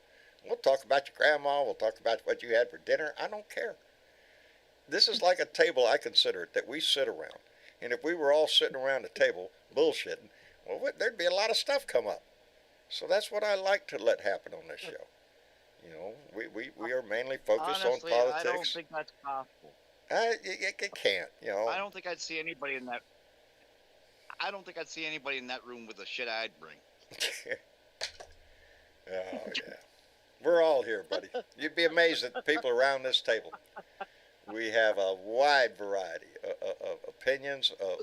We'll talk about your grandma. We'll talk about what you had for dinner. I don't care. This is like a table, I consider it, that we sit around. And if we were all sitting around the table bullshitting, well, there'd be a lot of stuff come up. So that's what I like to let happen on this show. You know, we are mainly focused Honestly, on politics. I don't think that's possible. It can't, you know. I don't think I'd see anybody in that. I don't think I'd see anybody in that room with the shit I'd bring. Oh, yeah. We're all here, buddy. You'd be amazed at the people around this table. We have a wide variety of opinions, of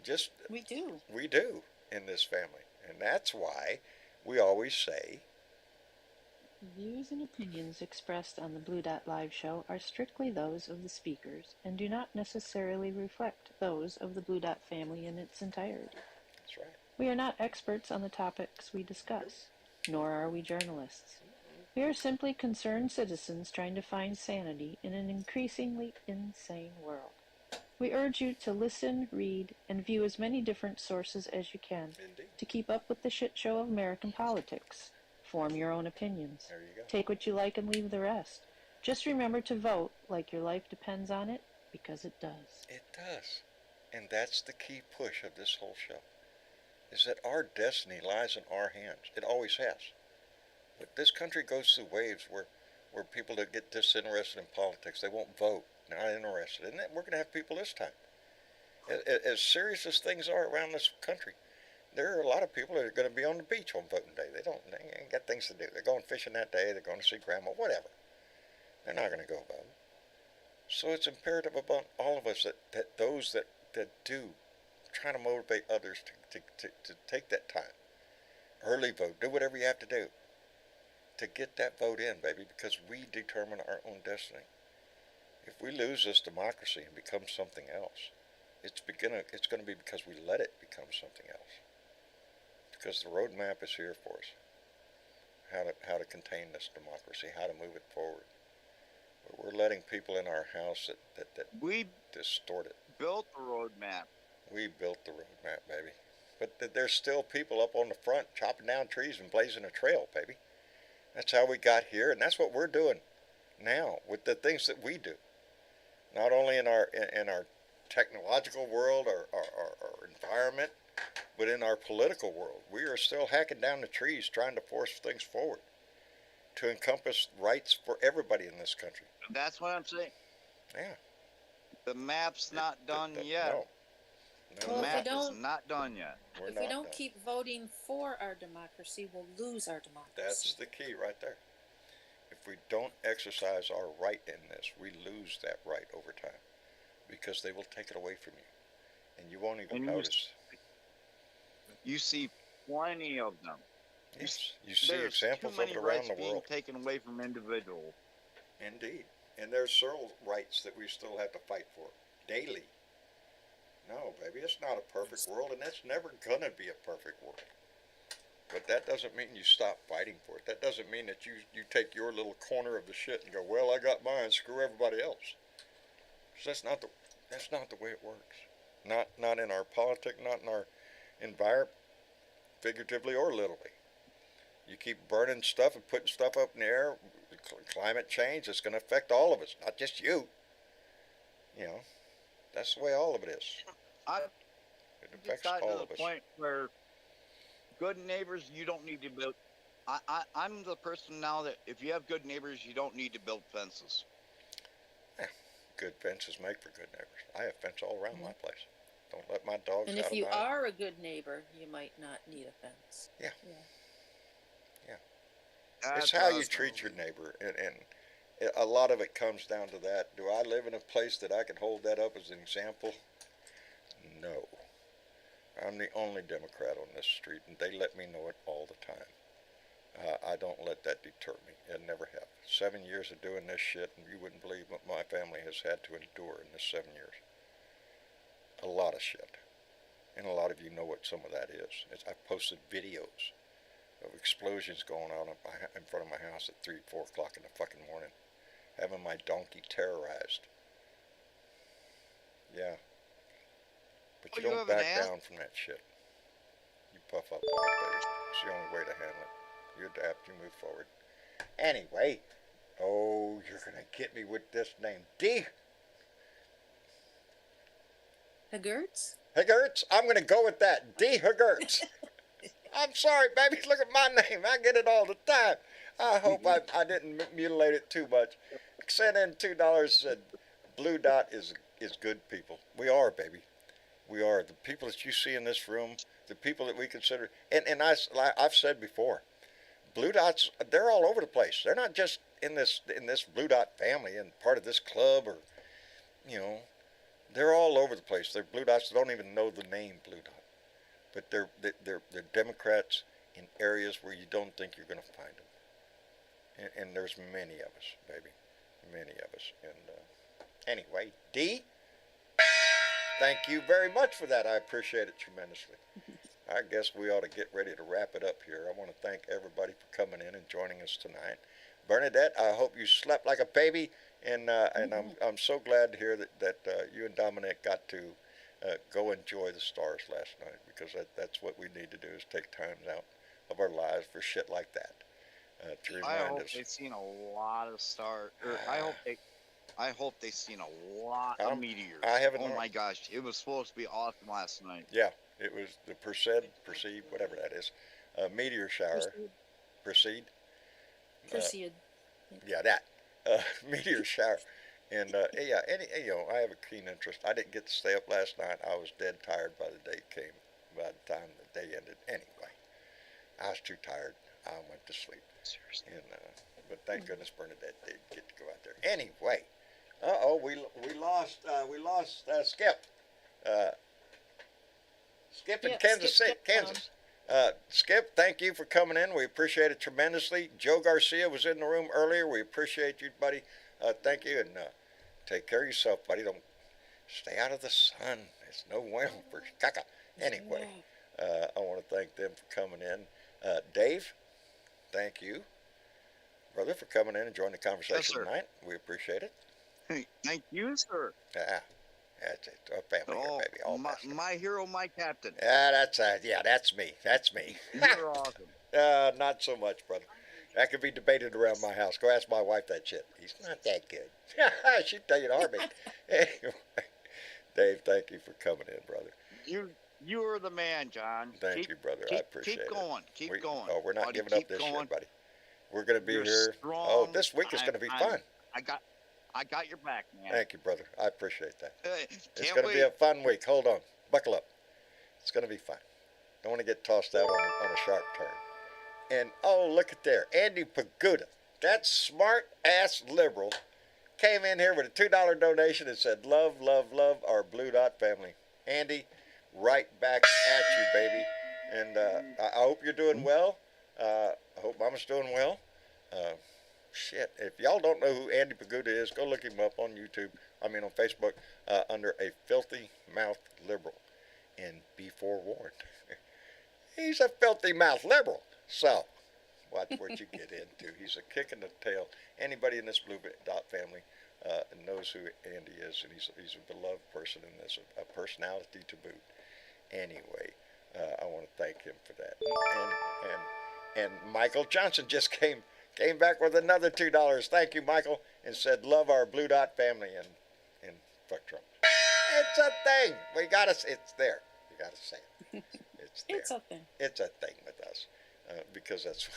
just, We do. we do in this family. And that's why we always say, Views and opinions expressed on the Blue Dot Live show are strictly those of the speakers and do not necessarily reflect those of the Blue Dot family in its entirety. that's right. We are not experts on the topics we discuss, nor are we journalists. We are simply concerned citizens trying to find sanity in an increasingly insane world. We urge you to listen, read, and view as many different sources as you can Indeed. to keep up with the shit show of American politics. Form your own opinions. There you go. Take what you like and leave the rest. Just remember to vote like your life depends on it, because it does. It does. And that's the key push of this whole show, is that our destiny lies in our hands. It always has. But this country goes through waves where people that get disinterested in politics, they won't vote, not interested. And we're going to have people this time. As serious as things are around this country, there are a lot of people that are going to be on the beach on voting day. They ain't got things to do. They're going fishing that day. They're going to see grandma, whatever. They're not going to go vote. So it's imperative about all of us that those that do, try to motivate others to take that time. Early vote. Do whatever you have to do. to get that vote in, baby, because we determine our own destiny. If we lose this democracy and become something else, it's going to be because we let it become something else. Because the roadmap is here for us. How to contain this democracy, how to move it forward. But we're letting people in our house that We distort it. built the roadmap. We built the roadmap, baby. But there's still people up on the front chopping down trees and blazing a trail, baby. That's how we got here, and that's what we're doing now with the things that we do. Not only in our technological world or our environment, but in our political world. We are still hacking down the trees trying to force things forward to encompass rights for everybody in this country. That's what I'm saying. Yeah. The map's not done yet. No. The Well, if we map is don't- not done yet. We're If not we don't done. keep voting for our democracy, we'll lose our democracy. That's the key right there. If we don't exercise our right in this, we lose that right over time because they will take it away from you. And you won't even And notice. You see plenty of them. Yes, you see There's examples too of many it around rights the being world. taken away from individuals. Indeed. And there's several rights that we still have to fight for daily. No, baby, it's not a perfect world, and it's never going to be a perfect world. But that doesn't mean you stop fighting for it. That doesn't mean that you take your little corner of the shit and go, well, I got mine, screw everybody else. 'Cause that's not the way it works. Not in our politics, not in our environment, figuratively or literally. You keep burning stuff and putting stuff up in the air, climate change, it's going to affect all of us, not just you. You know, that's the way all of it is. I It just affects got to all the of us. point where good neighbors, you don't need to build. I'm the person now that if you have good neighbors, you don't need to build fences. Good fences make for good neighbors. I have fence all around my place. Don't let my dogs And out if of you my... are a good neighbor, you might not need a fence. Yeah. That's It's how what I you was treat gonna your neighbor, and a lot of it comes down to that. Do I live in a place that I can hold that up as an example? No. I'm the only Democrat on this street, and they let me know it all the time. I don't let that deter me. It never have. 7 years of doing this shit, and you wouldn't believe what my family has had to endure in this 7 years. A lot of shit. And a lot of you know what some of that is. I've posted videos of explosions going on in front of my house at 3, 4 o'clock in the fucking morning, having my donkey terrorized. Yeah. But you you don't have an back ass? down from that shit. You puff up on it, baby. It's the only way to handle it. You adapt, you move forward. Anyway, oh, you're gonna get me with this name. D. Hagertz? Hagertz? I'm gonna go with that. D. Hagertz. I'm sorry, baby. Look at my name. I get it all the time. I hope I didn't mutilate it too much. Send in $2. Said Blue Dot is good people. We are, baby. We are. The people that you see in this room, the people that we consider, and I've said before, Blue Dots, they're all over the place. They're not just in this Blue Dot family and part of this club, or, you know, they're all over the place. They're Blue Dots that don't even know the name Blue Dot. But they're Democrats in areas where you don't think you're going to find them. And there's many of us, baby. Many of us. And anyway, D, thank you very much for that. I appreciate it tremendously. I guess we ought to get ready to wrap it up here. I want to thank everybody for coming in and joining us tonight. Bernadette, I hope you slept like a baby. And I'm so glad to hear that you and Dominic got to go enjoy the stars last night, because that's what we need to do, is take times out of our lives for shit like that to I remind hope us. they've seen a lot of stars. I hope they've seen a lot of meteors. I haven't. Oh my gosh, it was supposed to be awesome last night. Yeah, it was the perceived, whatever that is, meteor shower. Proceed. Proceed. Yeah, that meteor shower. And yeah, I have a keen interest. I didn't get to stay up last night. I was dead tired by the day came. By the time the day ended, anyway, I was too tired. I went to sleep. Seriously. And but thank goodness Bernadette did get to go out there. Anyway, we lost Skip. Skip in Yeah, Kansas Skip City, got Kansas. Skip, thank you for coming in. We appreciate it tremendously. Joe Garcia was in the room earlier. We appreciate you, buddy. Thank you, and take care of yourself, buddy. Don't stay out of the sun. It's no bueno for caca. Anyway, I want to thank them for coming in. Dave, thank you, brother, for coming in and joining the conversation tonight. We appreciate it. Thank you, sir. Yeah, that's it. A family here, baby. All my hero, my captain. Yeah, that's me. That's me. You're awesome. Not so much, brother. That could be debated around my house. Go ask my wife that shit. He's not that good. She'd tell you in a heartbeat. Anyway, Dave, thank you for coming in, brother. You are the man, John. Thank you, brother. I appreciate it. Keep going. Keep going. Oh, we're not buddy, giving up this going. shit, buddy. We're going to be You're here. strong. Oh, this week is going to be fun. I got your back, man. Thank you, brother. I appreciate that. It's Can't going to be a wait. fun week. Hold on. Buckle up. It's going to be fun. Don't want to get tossed out on a sharp turn. And, oh, look at there. Andy Paguda, that smart-ass liberal, came in here with a $2 donation and said, love, love, love our Blue Dot family. Andy, right back at you, baby. And I hope you're doing well. I hope Mama's doing well. Shit, if y'all don't know who Andy Paguda is, go look him up on YouTube. On Facebook, under a filthy mouth liberal. And be forewarned. He's a filthy mouth liberal. So, watch what you get into. He's a kick in the tail. Anybody in this Blue Dot family knows who Andy is, and he's a beloved person in this, a personality to boot. Anyway, I want to thank him for that. And Michael Johnson just came back with another $2. Thank you, Michael, and said, love our Blue Dot family, and fuck Trump. It's a thing. It's there. You got to say it. It's there. It's a thing. It's a thing with us. Because that's...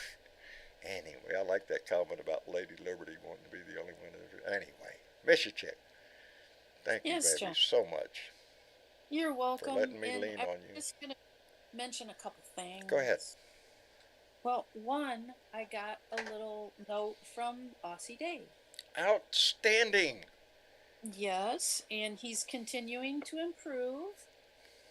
Anyway, I like that comment about Lady Liberty wanting to be the only one. Anyway, miss you, chick. Thank you, baby, John. so much. You're welcome. For letting me and lean I'm on you. just going to mention a couple things. Go ahead. Well, one, I got a little note from Aussie Dave. Outstanding. Yes, and he's continuing to improve,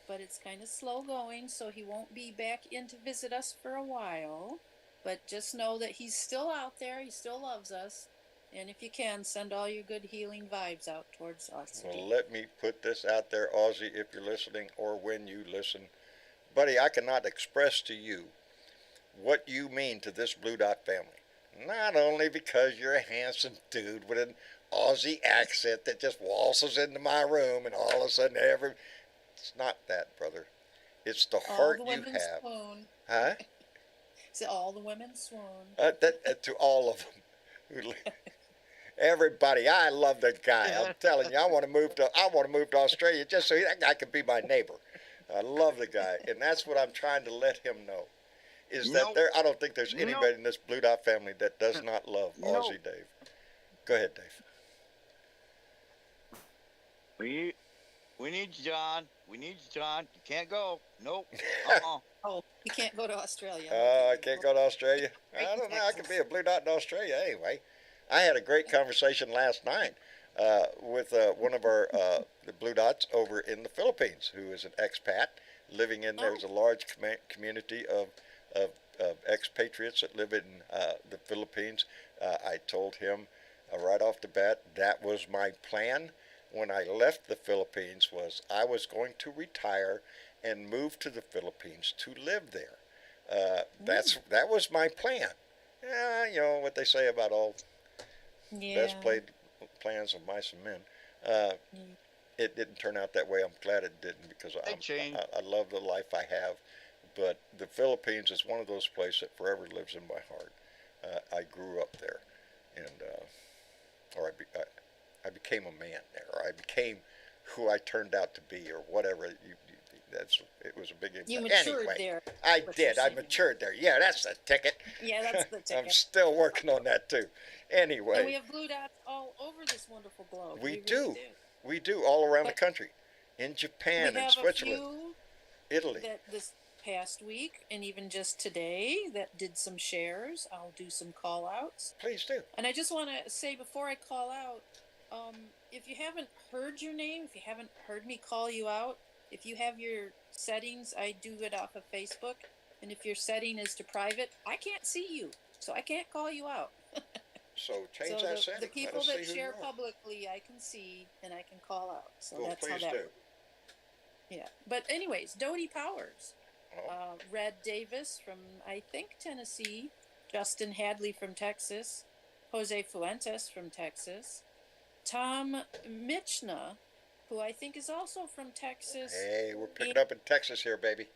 but it's kind of slow going, so he won't be back in to visit us for a while. But just know that he's still out there, he still loves us, and if you can, send all your good healing vibes out towards us. Well, let me put this out there, Aussie, if you're listening, or when you listen. Buddy, I cannot express to you what you mean to this Blue Dot family. Not only because you're a handsome dude with an Aussie accent that just waltzes into my room and all of a sudden it's not that, brother. It's the heart all the you women have. Swoon. Huh? So all the women swoon. To all of them. Everybody, I love the guy. I'm telling you, I want to move to Australia just so that guy can be my neighbor. I love the guy, and that's what I'm trying to let him know. I don't think there's anybody in this Blue Dot family that does not love Aussie Dave. Go ahead, Dave. We need you, John. We need you, John. You can't go. Nope. Oh, you can't go to Australia. I can't go to Australia. I don't know. I could be a Blue Dot in Australia anyway. I had a great conversation last night with one of our the Blue Dots over in the Philippines, who is an expat living in. There's a large community of expatriates that live in the Philippines. I told him right off the bat that was my plan when I left the Philippines, was I was going to retire and move to the Philippines to live there. That was my plan. You know what they say about all best played plans of mice and men. It didn't turn out that way. I'm glad it didn't, because I love the life I have. But the Philippines is one of those places that forever lives in my heart. I grew up there, and I became a man there, or I became who I turned out to be, or whatever. It was a big impact. You matured anyway, there. I did. I matured there. Yeah, that's the ticket. Yeah, that's the ticket. I'm still working on that too. Anyway. And we have Blue Dots all over this wonderful globe. We really do. We do, all around the country. In Japan, in Switzerland, Italy. That this past week, and even just today, that did some shares. I'll do some call outs. Please do. And I just want to say before I call out, if you haven't heard your name, if you haven't heard me call you out, if you have your settings, I do it off of Facebook. and if your setting is to private, I can't see you, so I can't call you out. So So change that setting. the Let people us that see who share you are. publicly, I can see and I can call out. So Well, that's how please that do. works. Yeah. But anyways, Dodie Powers, Oh, Red Davis from, I think, Tennessee, Justin Hadley from Texas, Jose Fuentes from Texas, Tom Michna, who I think is also from Texas. hey, we're picking And, up in Texas here, baby.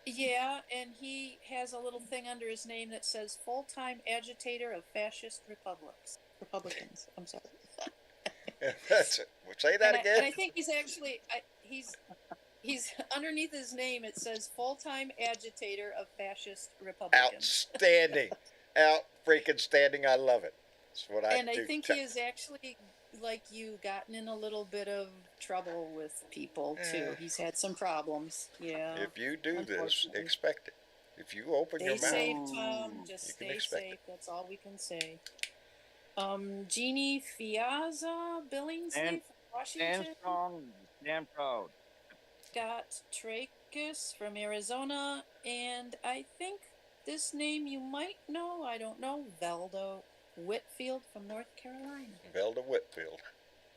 yeah, and he has a little thing under his name that says full-time agitator of fascist Republicans. I'm sorry. That's it. Say that And again. I think he's actually he's underneath his name. It says full-time agitator of fascist Republicans. Outstanding. Out freaking standing. I love it. That's what I And I do. think he has actually, like you, gotten in a little bit of trouble with people too. He's had some problems. Yeah. If you do this, Unfortunately. expect it. If you open your Stay mouth, safe, Tom. Just you can stay expect safe. it. That's all we can say. Jeannie Fiazza Billingsley And from stand Washington. strong, stand proud. Scott Trachis from Arizona, and I think this name you might know, I don't know, Velda Whitfield from North Carolina. Velda Whitfield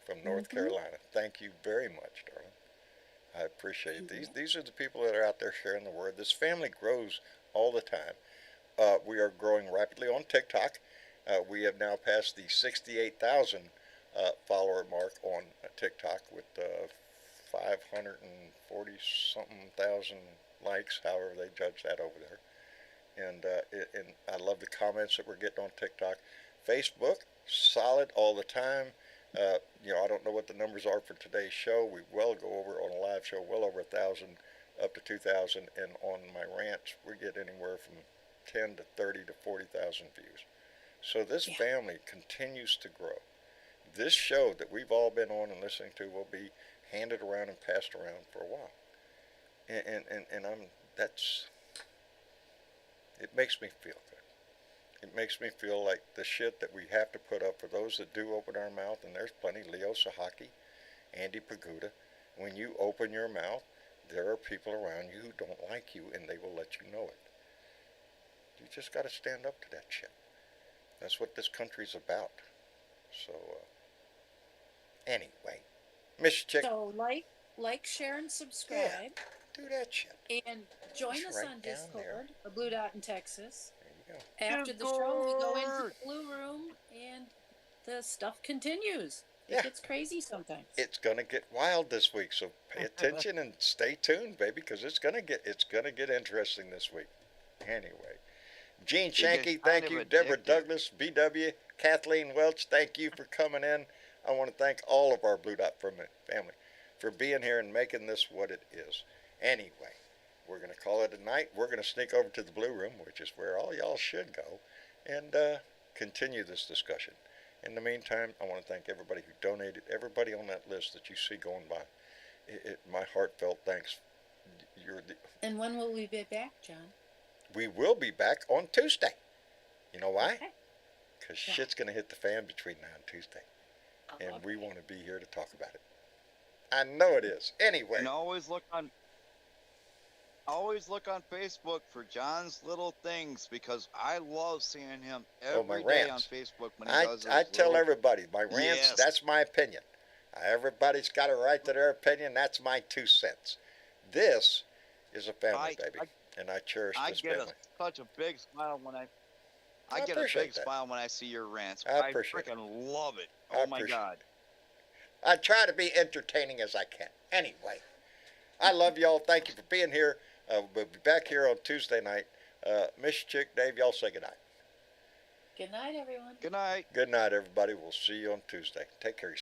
from North Mhm. Carolina. Thank you very much, darling. I appreciate it. These are the people that are out there sharing the word. This family grows all the time. We are growing rapidly on TikTok. We have now passed the 68,000 follower mark on TikTok with 540 something thousand likes, however they judge that over there. And I love the comments that we're getting on TikTok. Facebook, solid all the time. I don't know what the numbers are for today's show. We will go over on a live show well over 1,000, up to 2,000, and on my rants we get anywhere from 10 to 30 to 40,000 views. So this family continues to grow. This show that we've all been on and listening to will be handed around and passed around for a while. And it makes me feel good. It makes me feel like the shit that we have to put up for those that do open our mouth, and there's plenty, Leo Sahaki, Andy Paguda. When you open your mouth, there are people around you who don't like you, and they will let you know it. You just got to stand up to that shit. That's what this country's about. So, anyway, Miss Chick, So like, share, and subscribe. do that shit. And join It's us right on down Discord, there. a Blue Dot in Texas. There you go. After the show, we go into the Blue Room, and the stuff continues. It Yeah. gets crazy sometimes. It's gonna get wild this week, so pay attention and stay tuned, baby, because it's gonna get interesting this week. Anyway, Gene Shanky, thank you. Deborah Douglas, BW, Kathleen Welch, thank you for coming in. I want to thank all of our Blue Dot family for being here and making this what it is. Anyway, we're gonna call it a night. We're gonna sneak over to the Blue Room, which is where all y'all should go, and continue this discussion. In the meantime, I want to thank everybody who donated, everybody on that list that you see going by. My heartfelt thanks. And when will we be back, John? We will be back on Tuesday. You know why? Okay. Because shit's going to hit the fan between now and Tuesday. And Okay. we want to be here to talk about it. I know it is. Anyway. And always look on Facebook for John's little things, because I love seeing him every day on Facebook when he does those I tell little... everybody, my rants, Yes. that's my opinion. Everybody's got a right to their opinion. That's my 2 cents. This is a family, baby. And I cherish this family. Such a big smile when I get a appreciate big that. smile when I see your rants. I appreciate freaking love it. I Oh my appreciate God. I try to be entertaining as I can. Anyway, I love y'all. Thank you for being here. We'll be back here on Tuesday night. Miss Chick, Dave, y'all say goodnight. Good night, everyone. Good night. Good night, everybody. We'll see you on Tuesday. Take care of yourself.